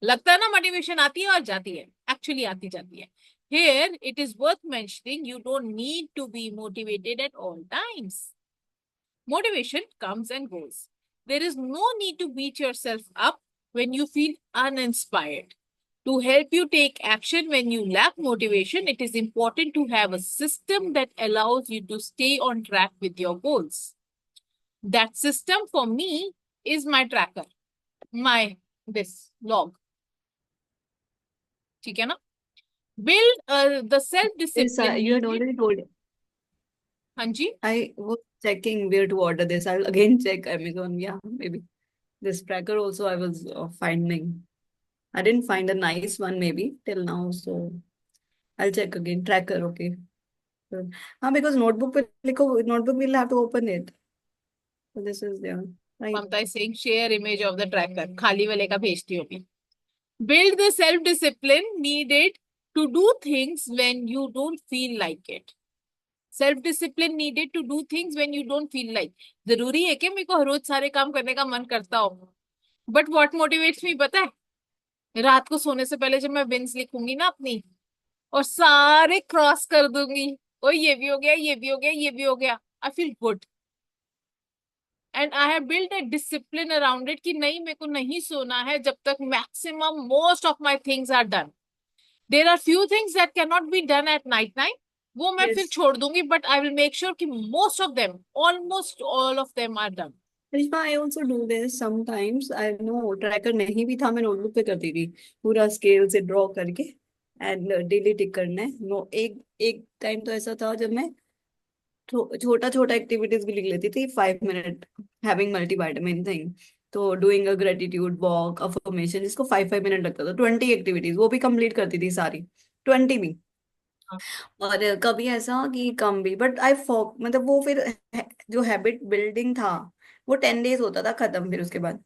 लगता है ना मोटिवेशन आती है और जाती है, एक्चुअली आती जाती है. Here it is worth mentioning, you don't need to be motivated at all times. Motivation comes and goes. There is no need to beat yourself up when you feel uninspired. To help you take action when you lack motivation, it is important to have a system that allows you to stay on track with your goals. That system for me is my tracker, my this log. ठीक है ना? Build the self This discipline you had needed. already told. हाँ जी. I was checking where to order this. I'll again check Amazon. Yeah, maybe this tracker also I was finding. I didn't find a nice one maybe till now, so I'll check again. Tracker, okay. हाँ, because notebook पे लिखो, notebook will have to open it. So this is there, right? Mamta is saying share image of the tracker, खाली वाले का भेजती हूँ अभी. Build the self discipline needed to do things when you don't feel like it. Self discipline needed to do things when you don't feel like. जरूरी है कि मेरे को हर रोज सारे काम करने का मन करता हो. बट व्हाट मोटिवेट्स मी पता है? रात को सोने से पहले जब मैं विंस लिखूंगी ना अपनी, और सारे क्रॉस कर दूंगी, ओ ये भी हो गया, ये भी हो गया, ये भी हो गया, I feel good. And I have built a discipline around it कि नहीं, मेरे को नहीं सोना है जब तक maximum most of my things are done. There are few things that can not be done at night time, वो मैं फिर Yes. छोड़ दूंगी, but I will make sure कि most of them, almost all of them are done. Rishma, I also do this sometimes. I know tracker नहीं भी था, मैं नोटबुक पे करती थी, पूरा स्केल से ड्रॉ करके एंड डेली टिक करना है. नो, एक एक टाइम तो ऐसा था जब मैं छोटा छोटा एक्टिविटीज भी लिख लेती थी. 5 मिनट हैविंग मल्टीविटामिन थिंग, तो doing a gratitude walk, affirmation, इसको 5 5 मिनट लगता था. 20 एक्टिविटीज वो भी कंप्लीट करती थी सारी, 20 भी. और कभी ऐसा कि कम भी, बट आई फॉक मतलब वो फिर जो हैबिट बिल्डिंग था वो 10 डेज होता था खत्म, फिर उसके बाद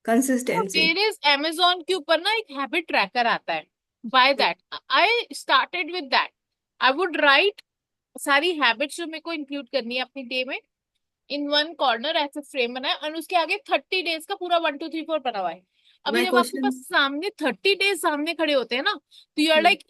कंसिस्टेंसी. देयर इज Amazon के ऊपर ना एक हैबिट ट्रैकर आता है. By that I started with that. I would write सारी हैबिट्स जो मेरे को इंक्लूड करनी है अपनी डे में, इन वन कॉर्नर ऐसे फ्रेम बनाए, और उसके आगे 30 डेज का पूरा 1 2 3 4 बना हुआ है. अभी माय जब आपके क्वेश्चन. पास सामने 30 डेज सामने खड़े होते हैं ना, तो यू आर लाइक,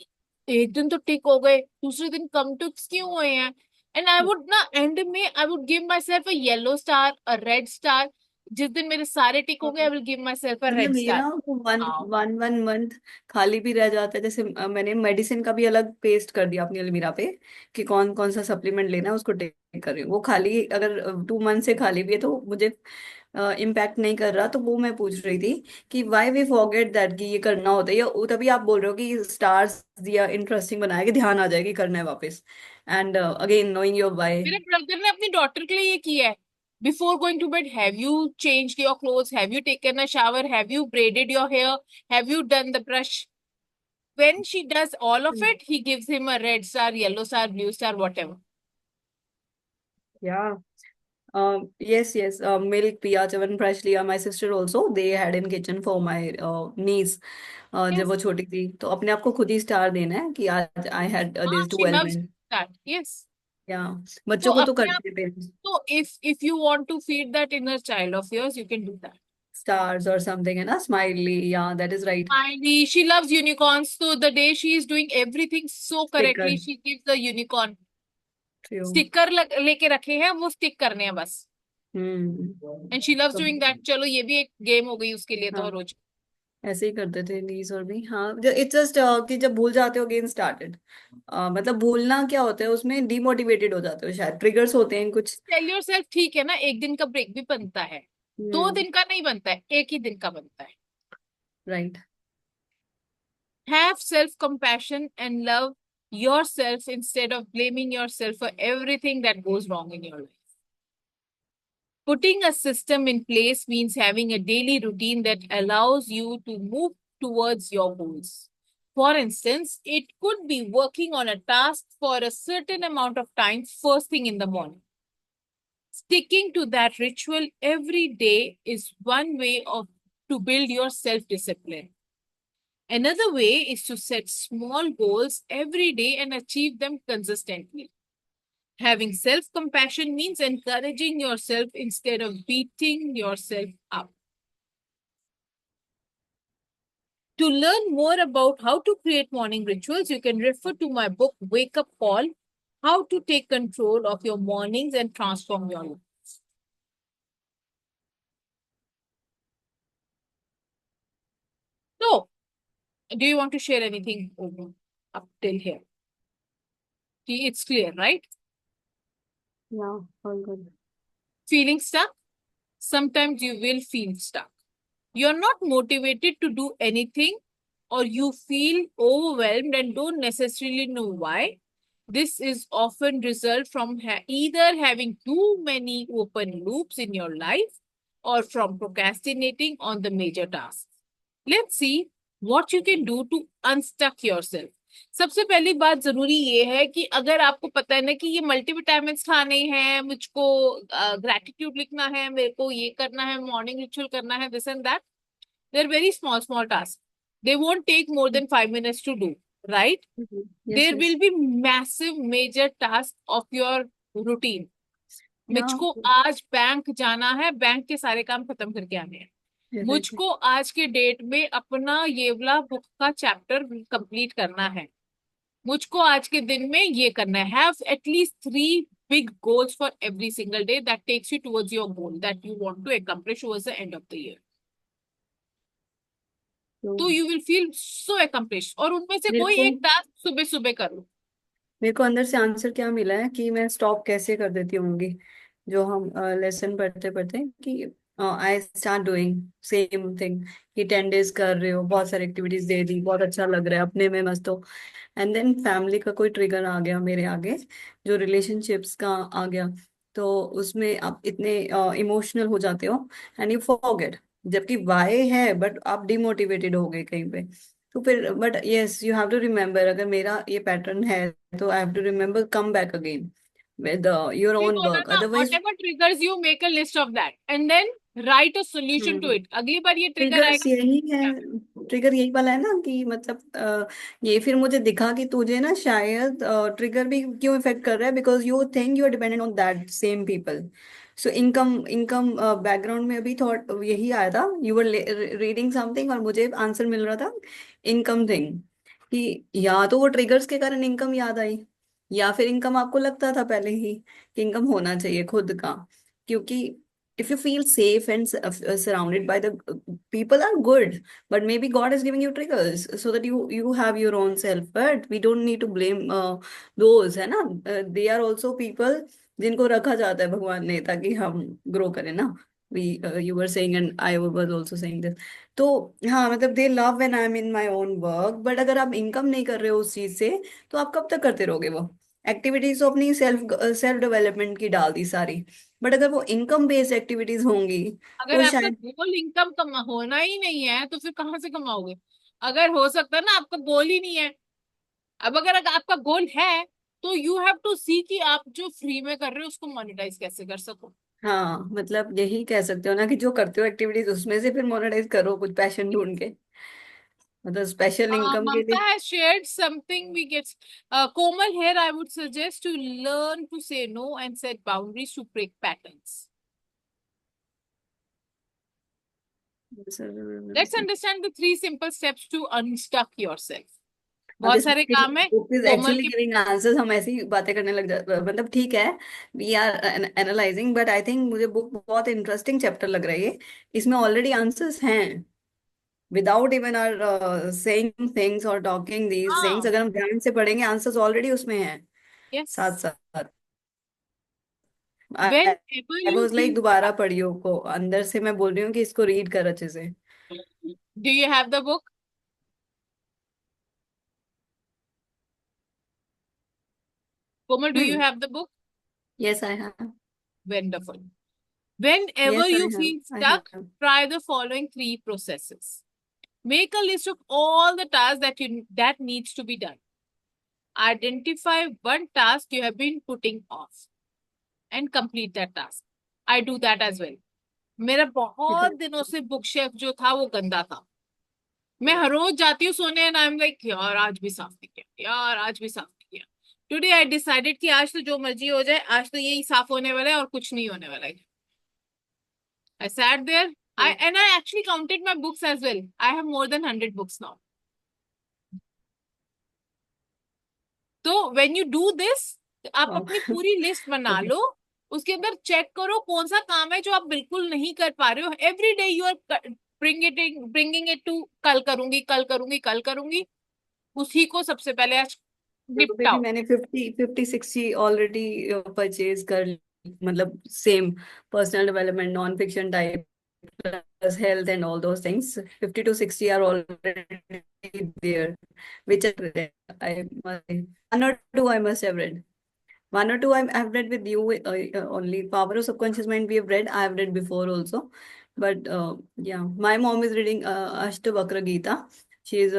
एक दिन तो टिक हो गए, दूसरे दिन कम टिक्स क्यों हुए हैं. एंड आई वुड ना एंड में I would give my self a yellow star, a red star. जिस दिन मेरे सारे टिक हो गए, I will give my self a red मतलब ये स्टार. ना वन वन वन मंथ खाली भी रह जाता है. जैसे मैंने मेडिसिन का भी अलग पेस्ट कर दिया अपनी अलमीरा पे कि कौन कौन सा सप्लीमेंट लेना है, उसको टेक कर रही हूँ. वो खाली अगर 2 मंथ से खाली भी है तो मुझे इम्पैक्ट नहीं कर रहा. तो वो मैं पूछ रही थी कि वाई वी फॉरगेट दैट कि ये करना होता है, या तभी आप बोल रहे हो कि स्टार्स दिया इंटरेस्टिंग बनाया कि ध्यान आ जाएगा कि करना है वापस. And again knowing your why. मेरे ब्रदर ने अपनी डॉटर के लिए ये किया है. Before going to bed, have you changed your clothes, have you taken a shower, have you braided your hair, have you done the brush. When she does all of it, he gives him a red star, yellow star, blue star, whatever. या yes, yes, milk पिया, च्यवनप्राश लिया. My sister also, they had in kitchen for my niece. जब Yes. वो छोटी थी तो अपने आप को खुद ही स्टार देना है कि आज I had हाँ, these two she loves elements. that. Yes. या तो बच्चों को तो अपने आप, करते हैं पेरेंट्स. तो if you want to feed that inner child of yours, you can do that. Stars or something है ना, smiley. Yeah, that is right. Finally, she loves unicorns. So the day she is doing everything so Sticker. correctly, she gives the unicorn. True. Sticker लेके रखे हैं, वो stick करने हैं बस. And she loves तो डूइंग दैट. चलो ये भी एक गेम हो गई उसके लिए तो हाँ, रोज. ऐसे ही करते थे नीस और भी. हाँ, इट्स जस्ट कि जब भूल जाते हो अगेन स्टार्टेड. मतलब भूलना क्या होता है, उसमें डिमोटिवेटेड हो जाते हो, शायद ट्रिगर्स होते हैं कुछ. टेल योरसेल्फ ठीक है ना, एक दिन का ब्रेक भी बनता है, 2 दिन का नहीं बनता है, एक ही दिन का बनता है. Right. Have self-compassion and love yourself instead of blaming yourself for everything that goes wrong in your life. Putting a system in place means having a daily routine that allows you to move towards your goals. For instance, it could be working on a task for a certain amount of time first thing in the morning. Sticking to that ritual every day is one way of to build your self-discipline. Another way is to set small goals every day and achieve them consistently. Having self compassion means encouraging yourself instead of beating yourself up. To learn more about how to create morning rituals, you can refer to my book, Wake Up Call: How to Take Control of Your Mornings and Transform Your Life. So, do you want to share anything up till here? It's clear, right? Yeah, all good. Feeling stuck? Sometimes you will feel stuck. You're not motivated to do anything, or you feel overwhelmed and don't necessarily know why. This is often result from either having too many open loops in your life or from procrastinating on the major tasks. Let's see what you can do to unstuck yourself. सबसे पहली बात जरूरी ये है कि अगर आपको पता है ना कि ये मल्टीविटामिन्स खाने हैं, मुझको ग्रेटिट्यूड लिखना है, मेरे को ये करना है, मॉर्निंग रिचुअल करना है, this and that, they're very small tasks. They won't take more than 5 minutes to do, right? Yes There yes will be massive major tasks of your routine. या मुझको आज बैंक जाना है, बैंक के सारे काम खत्म करके आने हैं। मुझको आज के डेट में अपना ये वाला बुक का चैप्टर कंप्लीट करना है। मुझको आज के दिन में ये करना है। Have at least 3 big goals for every single day that takes you towards your goal that you want to accomplish towards the end of the year. तो you will feel so accomplish, और उनमें से मेरे कोई को एक टास्क सुबह सुबह कर लो। मेरे को अंदर से आंसर क्या मिला है कि मैं स्टॉप कैसे कर देती होंगी, जो हम लेसन पढ़ते पढ़ते कि I start doing same thing, कि 10 डेज कर रहे हो, बहुत सारी एक्टिविटीज दे दी, बहुत अच्छा लग रहा है, अपने में मस्त हो। एंड देन फैमिली का कोई ट्रिगर आ गया मेरे आगे, जो रिलेशनशिप्स का आ गया, तो उसमें आप इतने इमोशनल हो जाते हो एंड यू फॉरगेट, जबकि वाई है, बट आप डिमोटिवेटेड हो गए कहीं पे। तो फिर but yes you have to remember, अगर मेरा ये पैटर्न है तो I have to remember come back again with your ये ओन बोला वर्क, ना, otherwise. whatever triggers you, make a list of that and then write a solution to it. अगली बार ये ट्रिगर ट्रिगर्स आएगा। यही है, ट्रिगर यही वाला है ना कि मतलब ये फिर मुझे दिखा कि तुझे ना शायद ट्रिगर भी क्यों इफेक्ट कर रहा है, because you think you are dependent on that same people. So income income background में अभी थॉट यही आया था, यू वर रीडिंग समथिंग और मुझे आंसर मिल रहा था इनकम थिंग, कि या तो वो ट्रिगर्स के कारण इनकम याद आई, या फिर इनकम आपको लगता था पहले ही कि इनकम होना चाहिए खुद का, क्योंकि if you feel safe and surrounded by the people are good, but maybe God is giving you triggers so that you have your own self, but we don't need to blame those, है ना, they are also people जिनको रखा जाता है भगवान ने ताकि हम ग्रो करें ना। we you were saying and I was also saying this, तो हाँ मतलब they love when I'm in my own work, but अगर आप इनकम नहीं कर रहे हो उस चीज से, तो आप कब तक करते रहोगे वो एक्टिविटीज? तो अपनी सेल्फ सेल्फ डेवलपमेंट की डाल दी सारी, बट अगर वो इनकम बेस्ड एक्टिविटीज होंगी अगर तो आपका शायद। गोल इनकम कमा होना ही नहीं है तो फिर कहाँ से कमाओगे? अगर हो सकता है ना आपका गोल ही नहीं है। अब अगर आपका गोल है तो यू हैव टू सी कि आप जो फ्री में कर रहे हो उसको मोनेटाइज कैसे कर सको। हाँ मतलब यही कह सकते हो ना कि जो करते हो एक्टिविटीज उसमें से फिर मोनेटाइज करो कुछ पैशन ढूंढ के, मतलब स्पेशल इनकम के Mamta लिए। has shared something we get. Komal, here I would suggest to learn to say no and set boundaries to break patterns. Let's understand the 3 simple steps to unstuck yourself. बहुत this सारे काम है book is Komal actually के। Giving answers, हम ऐसी बातें करने लग जाते, मतलब ठीक है, we are analysing, but I think मुझे बुक बहुत इंटरेस्टिंग चैप्टर लग रही है, इसमें ऑलरेडी आंसर्स हैं, without even are saying things और टॉकिंग दीज थिंग्स, हाँ, अगर हम ध्यान से पढ़ेंगे आंसर्स ऑलरेडी उसमें हैं साथ यस। साथ। Whenever I you was like feel दोबारा stuck, पढ़ियो को, अंदर से मैं बोल रही हूँ कि इसको रीड कर अच्छे से। do you have the book? Komal, do you hmm. have the book? Yes I have. Wonderful. Whenever yes I you have feel I stuck, have. try the following 3 processes. Make a list of all the tasks that needs to be done. Identify one task you have been putting off and complete that task. I do that as well. मेरा बहुत दिनों से book shelf जो था वो गंदा था। मैं हर रोज जाती हूँ सोने एंड आई एम लाइक यार आज भी साफ नहीं किया, यार आज भी साफ नहीं किया। टुडे आई डिसाइडेड कि आज तो जो मर्जी हो जाए, आज तो यही साफ होने वाला है और कुछ नहीं होने वाला है। I sat there. I actually counted my books as well. I have more than 100 books now. तो when you do this, आप अपनी पूरी लिस्ट बना ओके। लो। उसके अंदर चेक करो कौन सा काम है जो आप बिल्कुल नहीं कर पा रहे हो। Every day you are bringing it to कल करूंगी, कल करूंगी, कल करूंगी। उसी को सबसे पहले आज अभी भी निपटाओ। मैंने 50 50 60 ऑलरेडी परचेज कर ली, मतलब same personal development non fiction type plus health and all those things, 50 to 60 are already there, which I one or two I must have read. One or two I've read with you, only Power of Subconscious Mind we have read, I have read before also, but yeah, my mom is reading Ashtavakra Gita. She is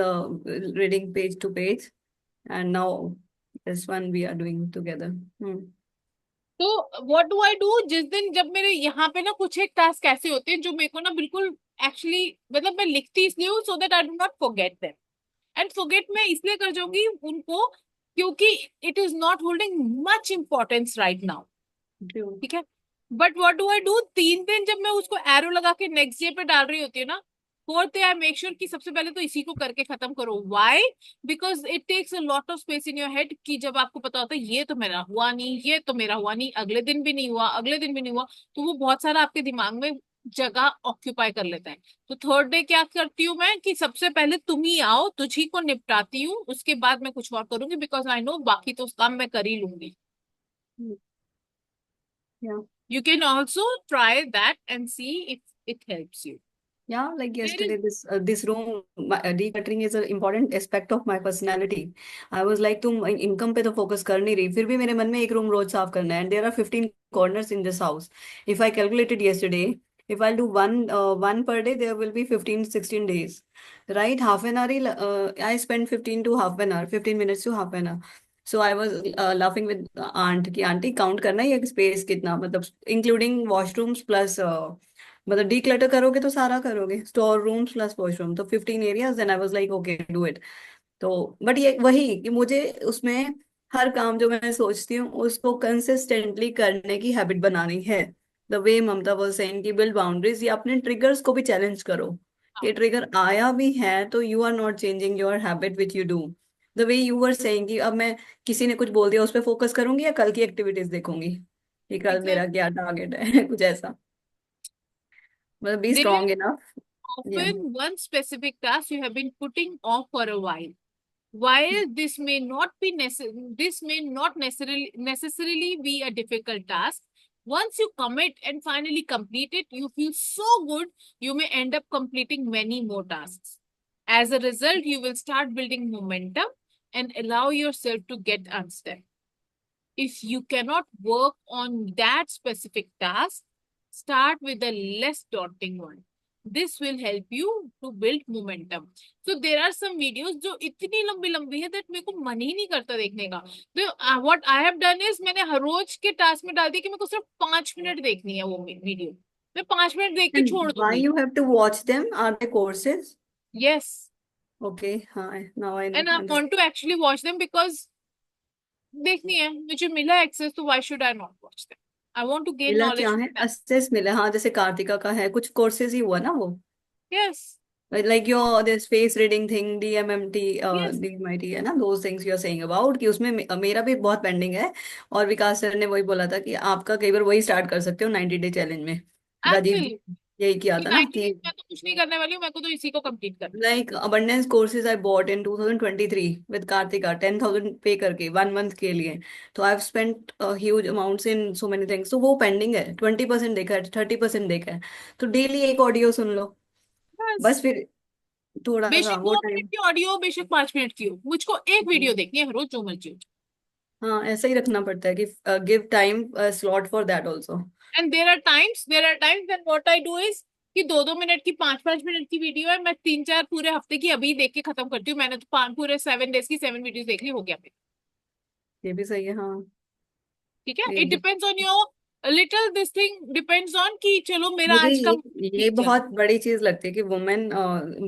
reading page to page. and now this one we are doing together. तो what do I do, जिस दिन जब मेरे यहाँ पे ना कुछ एक टास्क ऐसे होते हैं जो मेरे को ना बिल्कुल एक्चुअली मतलब मैं लिखती इसलिए हूँ सो that I do not forget them. And forget मैं इसलिए कर जाऊंगी उनको क्योंकि it is not holding much importance right now. True. ठीक है। But what do I do, 3 दिन जब मैं उसको एरो लगा के नेक्स्ट डे पे डाल रही होती है ना, fourth day I make sure कि सबसे पहले तो इसी को करके खत्म करो। Why? Because it takes a lot of space in your head कि जब आपको पता होता है ये तो मेरा हुआ नहीं, ये तो मेरा हुआ नहीं, अगले दिन भी नहीं हुआ, अगले दिन भी नहीं हुआ, तो वो बहुत सारा आपके दिमाग में जगह ऑक्यूपाई कर लेता है। तो थर्ड डे क्या करती हूँ मैं कि सबसे पहले तुम ही आओ, तुझी को निपटाती हूँ, उसके बाद मैं कुछ और करूंगी, बिकॉज आई नो बाकी तो काम मैं कर ही लूंगी। Mm. Yeah. You can also try that and see if it helps you. Yeah, like There is yesterday, this room decluttering is an important aspect of my personality. I was like, तुम income पे तो focus कर नहीं रही, फिर भी मेरे मन में एक रूम रोज साफ करना है. And there are 15 corners in this house. If I calculated yesterday, if I'll do one per day, there will be 15, 16 days. Right? Half an hour, I spend 15 to half an hour, 15 minutes to half an hour. So I was laughing with aunt कि aunty count करना ये space कितना, मतलब including washrooms plus, मतलब declutter करोगे तो सारा करोगे, स्टोर रूम्स प्लस वॉशरूम, तो 15 areas. Then I was like okay do it. तो बट ये वही कि मुझे उसमें हर काम जो मैं सोचती हूँ उसको कंसिस्टेंटली करने की हैबिट बनानी है. The way Mamta was saying कि बिल्ड बाउंड्रीज, या अपने ट्रिगर्स को भी चैलेंज करो. हाँ, कि ट्रिगर आया भी है तो you are not changing your habit which you do. The way you were saying कि अब मैं किसी ने कुछ बोल दिया उस पर फोकस करूंगी या कल की एक्टिविटीज देखूंगी कि कल मेरा exactly. क्या टारगेट है. कुछ ऐसा, मतलब be There is strong enough. Yeah. often one specific task you have been putting off for a while. While this may not necessarily be a difficult task, once you commit and finally complete it, you feel so good you may end up completing many more tasks. As a result, you will start building momentum and allow yourself to get unstuck. If you cannot work on that specific task, start with a less daunting one. This will help you to build momentum. So there are some videos जो इतनी लंबी लंबी है that मेरे को मन ही नहीं करता देखने का. तो what I have done is मैंने हर रोज के टास्क में डाल दिया कि मेरे को सिर्फ 5 मिनट देखनी है वो वीडियो. मैं 5 मिनट देख के And छोड़ why दूंगी. you have to watch them? Are they courses? Yes. Okay, हाँ, now I And I understand. want to actually watch them because देखनी है मुझे मिला एक्सेस तो why should I not watch them? I want to gain मिला क्या knowledge है? from them. Assess मिला, हाँ, जैसे कार्तिका का है, कुछ कोर्सेज ही हुआ ना वो. Yes. Like your this face reading thing, DMMT, Yes. DMIT है ना, those things you are saying about, कि उसमें मेरा भी बहुत पेंडिंग है. और विकास सर ने वही बोला था कि आपका कई बार वही स्टार्ट कर सकते हो 90 डे चैलेंज में. राजीव जी Absolutely. यही किया कि था ना 90 कि डेज में तो कुछ नहीं करने वाली हूँ, मेरे को तो इसी को कंप्लीट करना है. like abundance courses I bought in 2023 with Kartika, 10,000 पे करके 1 मंथ के लिए. तो I've spent huge amounts in so many things. तो वो पेंडिंग है, 20% देखा है, 30% देखा है. तो डेली एक ऑडियो सुन लो, बस बस. फिर थोड़ा सा बेशक वो 2 मिनट टाइम. की ऑडियो हो, बेशक 5 मिनट की हो, मुझको एक वीडियो देखनी है हर रोज जो मर्जी हो. हाँ, ऐसा ही रखना पड़ता है कि give time slot for that also. And there are times when what I do is कि 2-2 मिनट की 5-5 मिनट की वीडियो है, मैं 3-4 पूरे हफ्ते की अभी देख के खत्म करती हूँ. मैंने तो पूरे 7 डेज की 7 वीडियोस देख ली, हो गया. ये भी सही है, हाँ. ठीक है. ये it depends on your little this thing depends on कि चलो मेरा मुझे आज का ये ठीक चल. बहुत बड़ी चीज लगती है कि वुमेन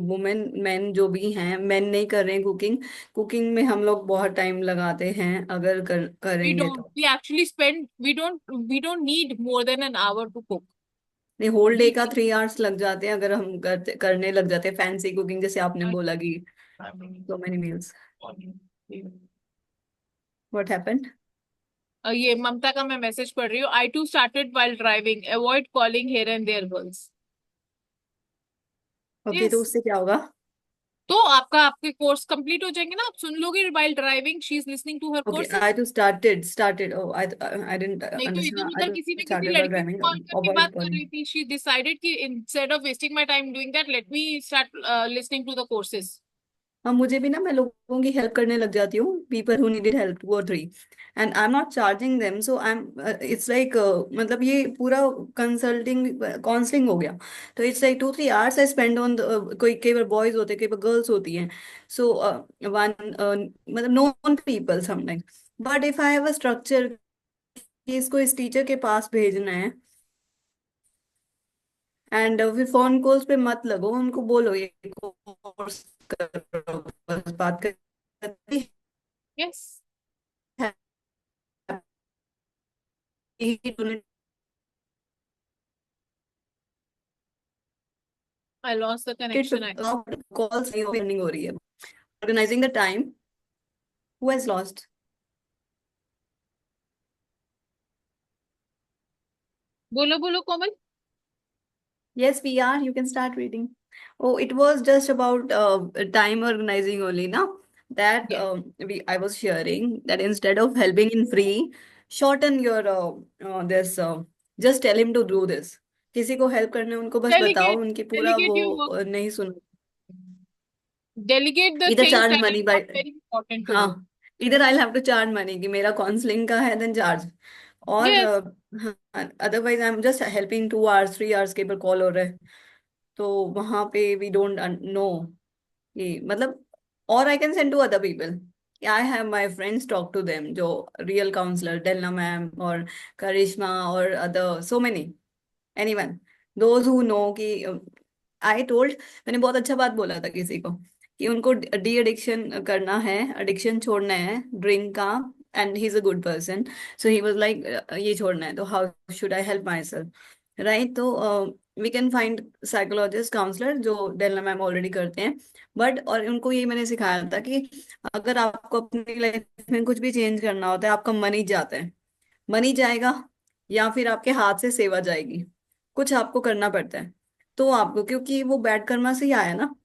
वुमेन मैन जो भी हैं, मैन नहीं कर रहे हैं कुकिंग. कुकिंग में हम लोग बहुत टाइम लगाते हैं, अगर we करेंगे don't तो. we actually spend we don't need more than an hour to cook. नहीं, होल डे We का 3 आवर्स लग जाते हैं अगर हम करने लग जाते हैं फैंसी कुकिंग, जैसे आपने बोला कि so many meals. What happened? ये ममता का मैं मैसेज पढ़ रही हूँ. I too started while driving. Avoid calling here and there girls. Okay, तो Yes. उससे क्या होगा? तो आपके कोर्स कंप्लीट हो जाएंगे ना, आप सुन लोगे while driving. She is listening to her okay, courses. I too started. Oh, I didn't नहीं तो इधर अंडरस्टैंड. आई उधर टू किसी ने किसी स्टार्टेड बाय लड़की को ड्राइविंग. कॉल करके बात अवॉइड कर कॉलिंग. रही थी. शी डिसाइडेड कि instead of wasting my time doing that, let me start listening to the courses. हाँ, मुझे भी ना, मैं लोगों की हेल्प करने लग जाती हूँ, पीपल हु नीडेड हेल्प, 2 और 3, and I am not charging them, so I am, it's like, मतलब ये पूरा कंसल्टिंग काउंसलिंग हो गया। तो it's like 2-3 hours I spend on, कोई कई बार बॉयज होते हैं, कई बार गर्ल्स होती हैं, सो वन, मतलब non people sometimes. But if I have a structure कि इसको इस टीचर के पास भेजना है, एंड फिर फोन कॉल्स पे मत लगो, उनको बोलो ये कोर्स करो, बस बात करती यस, है, I lost the connection I. Calls running हो रही है, organising the time. Who has lost? बोलो बोलो कोमल। Yes, we are. You can start reading. Oh, it was just about time organizing only, now that Yes. we I was sharing that instead of helping in free, shorten your this. Just tell him to do this. किसी को help करने उनको बस बताओ, Delegate, उनकी पूरा delegate वो your work. नहीं सुनो। Delegate the इधर things charge that money are by, not very important to you. हाँ, इधर I have to charge money कि मेरा काउंसलिंग का है, देन चार्ज। और Yes. Otherwise I am just helping 2 hours 3 hours के ऊपर कॉल हो रहा है, तो वहां पे वी डोंट नो ये मतलब। और I can send to other people, I have my friends, talk to them, जो रियल काउंसलर, डेलना मैम और करिश्मा और other so many, anyone, those who know कि आई टोल्ड, मैंने बहुत अच्छा बात बोला था किसी को कि उनको डी एडिक्शन करना है, एडिक्शन छोड़ना है ड्रिंक का, and he is a good person, so he was like ये छोड़ना है तो how should I help my self, right? तो we can find psychologist counsellor, जो डेलना मैम ऑलरेडी करते हैं, बट और उनको ये मैंने सिखाया था कि अगर आपको अपनी लाइफ में कुछ भी चेंज करना होता है, आपका मनी जाता है, मनी जाएगा या फिर आपके हाथ से सेवा जाएगी, कुछ आपको करना पड़ता है। तो आपको, क्योंकि वो बैड कर्मा से ही आया ना,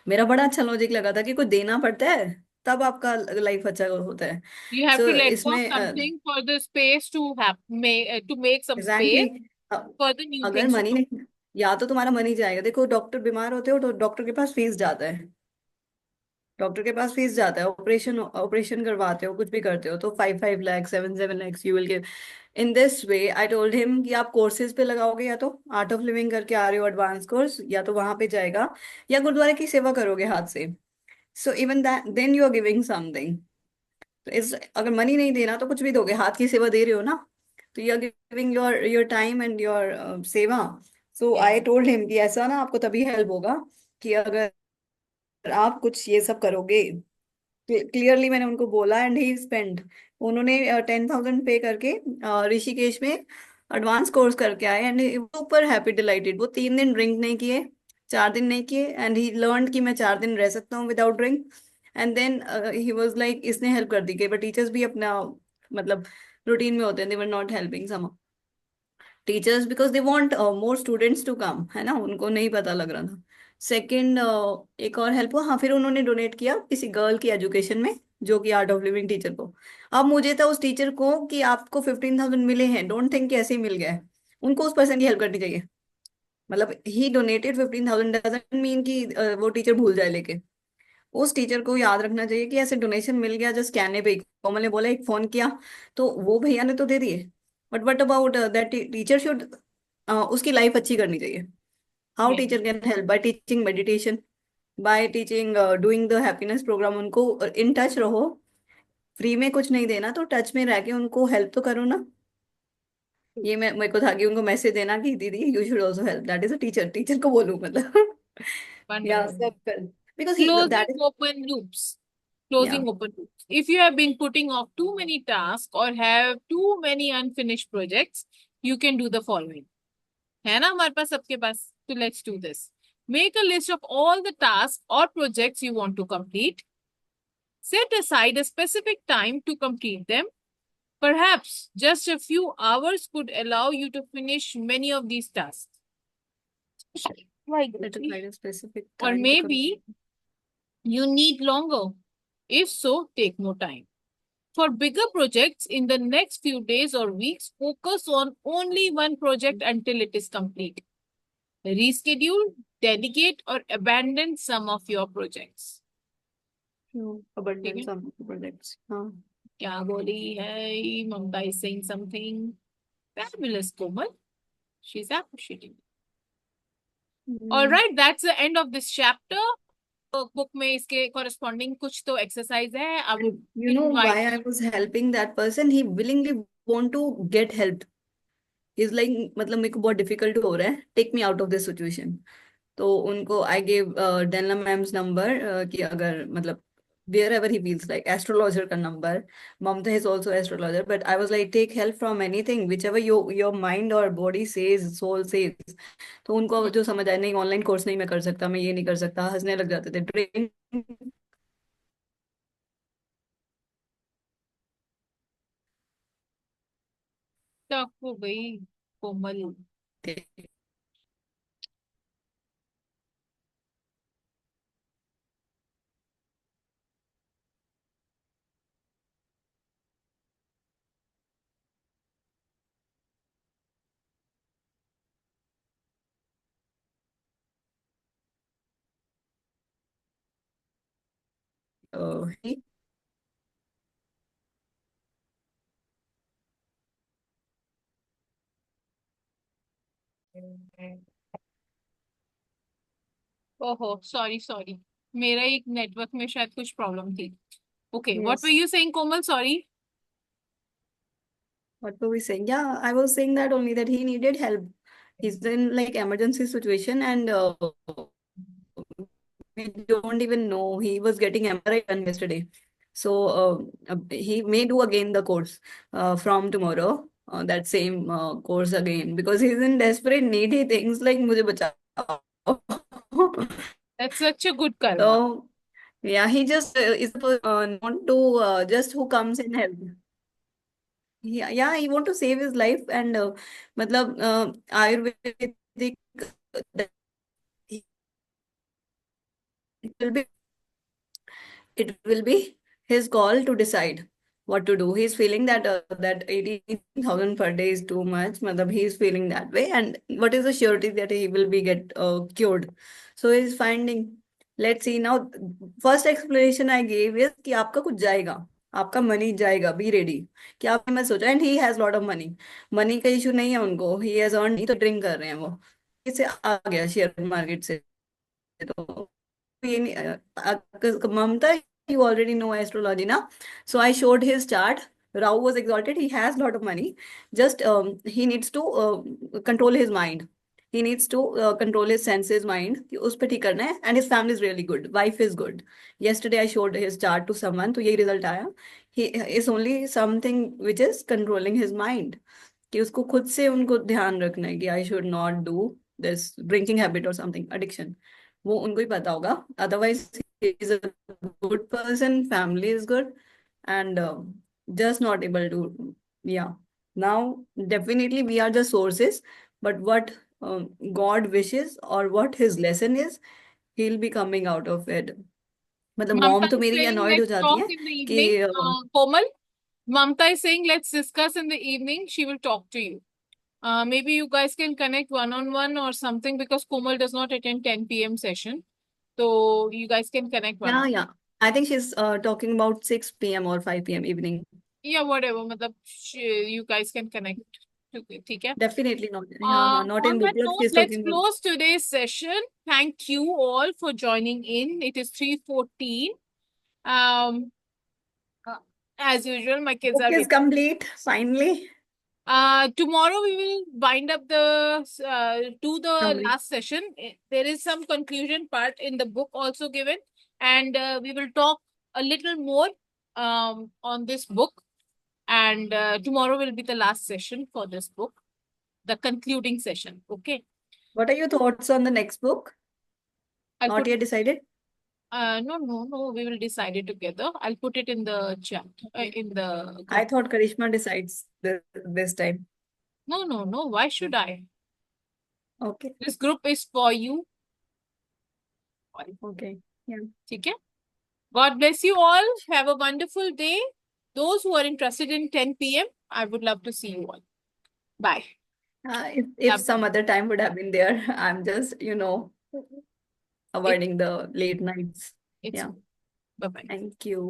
मेरा बड़ा अच्छा लॉजिक लगा था कि कुछ देना पड़ता है तब आपका लाइफ अच्छा होता है। You have so to let go of इसमें something for the space to have to make some exactly, space for the new अगर things to मनी come. नहीं, या तो तुम्हारा मनी जाएगा, देखो डॉक्टर बीमार होते हो तो डॉक्टर के पास फीस जाता है, डॉक्टर के पास फीस जाता है, ऑपरेशन ऑपरेशन करवाते हो, कुछ भी करते हो तो 5-5 lakh 7-7 lakh you will give. In this way I told him कि आप कोर्सेज पे लगाओगे, या तो आर्ट ऑफ लिविंग करके आ रहे हो एडवांस कोर्स, या तो वहां पे जाएगा, या गुरुद्वारे की सेवा करोगे हाथ से, so even that then you are giving something. तो इस, अगर मनी नहीं देना तो कुछ भी दोगे, हाथ की सेवा दे रहे हो ना, तो you are giving your time and your seva. So Yes. I told him कि ऐसा ना आपको तभी हेल्प होगा कि अगर आप कुछ ये सब करोगे। क्लियरली मैंने उनको बोला, एंड ही स्पेंड, उन्होंने 10,000 पे करके ऋषिकेश में एडवांस कोर्स करके आए, एंड सुपर हैप्पी डिलाइटेड। वो 3 दिन ड्रिंक नहीं किए, 4 दिन नहीं किए, एंड ही लर्न कि मैं 4 दिन रह सकता हूँ without drink. And then he was like, इसने हेल्प कर दी, कई बार टीचर्स भी अपना मतलब रूटीन में होते हैं, they were not helping some teachers because they want more students to come, है ना, उनको नहीं पता लग रहा था। सेकंड, एक और हेल्प हुआ, हाँ, फिर उन्होंने डोनेट किया किसी गर्ल की एजुकेशन में, जो कि आर्ट ऑफ लिविंग टीचर को। अब मुझे था उस टीचर को कि आपको 15,000 मिले हैं, डोंट थिंक कि ऐसे ही मिल गया है, उनको उस पर्सन की हेल्प करनी चाहिए। मतलब ही डोनेटेड 15,000 डजंट मीन कि वो टीचर भूल जाए, लेके उस टीचर को याद रखना चाहिए कि ऐसे डोनेशन मिल गया जस्ट कहने पे, कोमल ने बोला एक फोन किया तो वो भैया ने तो दे दिए, but what about that teacher should, उसकी लाइफ अच्छी करनी चाहिए। How Yes. Teacher can help? By teaching meditation, by teaching doing the happiness programme, उनको इन टच रहो। फ्री में कुछ नहीं देना तो टच में रह के उनको हेल्प तो करो ना। ये मैं, मेरे को था कि उनको मैसेज देना कि दीदी you should also help, that is a teacher, teacher को बोलूं मतलब या Wonderful. सब, because he Closing that is, open loops. या Closing open loops. If you have been putting off too many tasks or have too many unfinished projects, you can do the following. है ना हमारे पास सबके पास? So let's do this. Make a list of all the tasks or projects you want to complete. Set aside a specific time to complete them. Perhaps just a few hours could allow you to finish many of these tasks. Like, specific or time to maybe complete. you need longer. If so, take more time. For bigger projects in the next few days or weeks, focus on only one project until it is complete. Reschedule, delegate, or abandon some of your projects. No, ठीक abundance है, of projects. हाँ. क्या बोली है ममता is saying something fabulous, Komal. She's appreciating. All Hmm. right, that's the end of this chapter. Book में इसके corresponding कुछ तो exercise है. I would And you know invite. why I was helping that person? He willingly want to get help. He's like, मतलब मेरे को बहुत difficult हो रहा है. Take me out of this situation. तो उनको I gave Denla ma'am's number कि अगर मतलब wherever he feels like astrologer का number. Mamta is also astrologer but I was like take help from anything whichever your mind और body says soul says. तो उनको जो समझ आया नहीं ऑनलाइन कोर्स नहीं मैं कर सकता मैं ये नहीं कर सकता हंसने लग जाते थे ट्रेन. तक हो गई कोमल. ओहो, सॉरी सॉरी, मेरा एक नेटवर्क में शायद कुछ प्रॉब्लम थी. Okay, what were yes. You saying Komal? Sorry. What were we saying? Yeah, I was saying that only that he needed help. He's in like emergency situation and we don't even know he was getting MRI done yesterday. So he may do again the course from tomorrow. That same course again because he's in desperate need. He thinks like मुझे बचाओ. That's such a good Karma. So yeah, he just is not to just who comes and help. Yeah, he want to save his life and मतलब Ayurvedic that it will be it will be his call to decide what to do. He's feeling that that 18,000 per day is too much. मतलब he's feeling that way and what is the surety that he will be get cured? So he's finding. Let's see now. First explanation I gave is कि आपका कुछ जाएगा. आपका money जाएगा be ready. क्या आपने मैं सोचा and he has lot of money. Money का इशू नहीं है उनको ही हैज अर्न तो ड्रिंक कर रहे हैं वो. इससे आ गया शेयर मार्केट से. तो ये Mamta, you already know astrology now. So I showed his chart. Rao was exalted. He has a lot of money. Just he needs to control his mind. He needs to control his senses, mind. कि उस पे ठीक करना है. And his family is really good. Wife is good. Yesterday I showed his chart to someone. तो यही result आया. He is only something which is controlling his mind. कि उसको खुद से उनको ध्यान रखना है कि I should not do this drinking habit और समथिंग एडिक्शन. वो उनको ही पता होगा. Otherwise is a good person family is good and just not able to. Yeah, now definitely we are the sources but what God wishes or what his lesson is he'll be coming out of it. मतलब Mamta mom तो is मेरी saying annoyed हो let's जाती talk है in the कि evening. Komal, Mamta is saying let's discuss in the evening. She will talk to you. Maybe you guys can connect one-on-one or something because Komal does not attend 10 p.m. session. So you guys can connect one. yeah, I think she's talking about 6 p.m. or 5 p.m. evening. Yeah, whatever. मतलब you guys can connect. ठीक है. Definitely not. Yeah, not in On book that club. note, She's let's talking about. close today's session. Thank you all for joining in. It is 3:14. Um, uh, as usual, my kids Book are is complete, finally. tomorrow we will wind up the do the Summary. last session. There is some conclusion part in the book also given, and we will talk a little more on this book. And tomorrow will be the last session for this book, the concluding session. Okay. What are your thoughts on the next book? I'll Not put yet decided? no. We will decide it together. I'll put it in the chat Okay. in the I group. thought Karishma decides this time. No. Why should I? Okay. This group is for you. Okay. Yeah. ठीक है. God bless you all. Have a wonderful day. Those who are interested in 10 p.m., I would love to see you all. Bye. If Love you. some other time would have been there, I'm just, It, avoiding the late nights. it's Yeah. Bye bye. Thank you.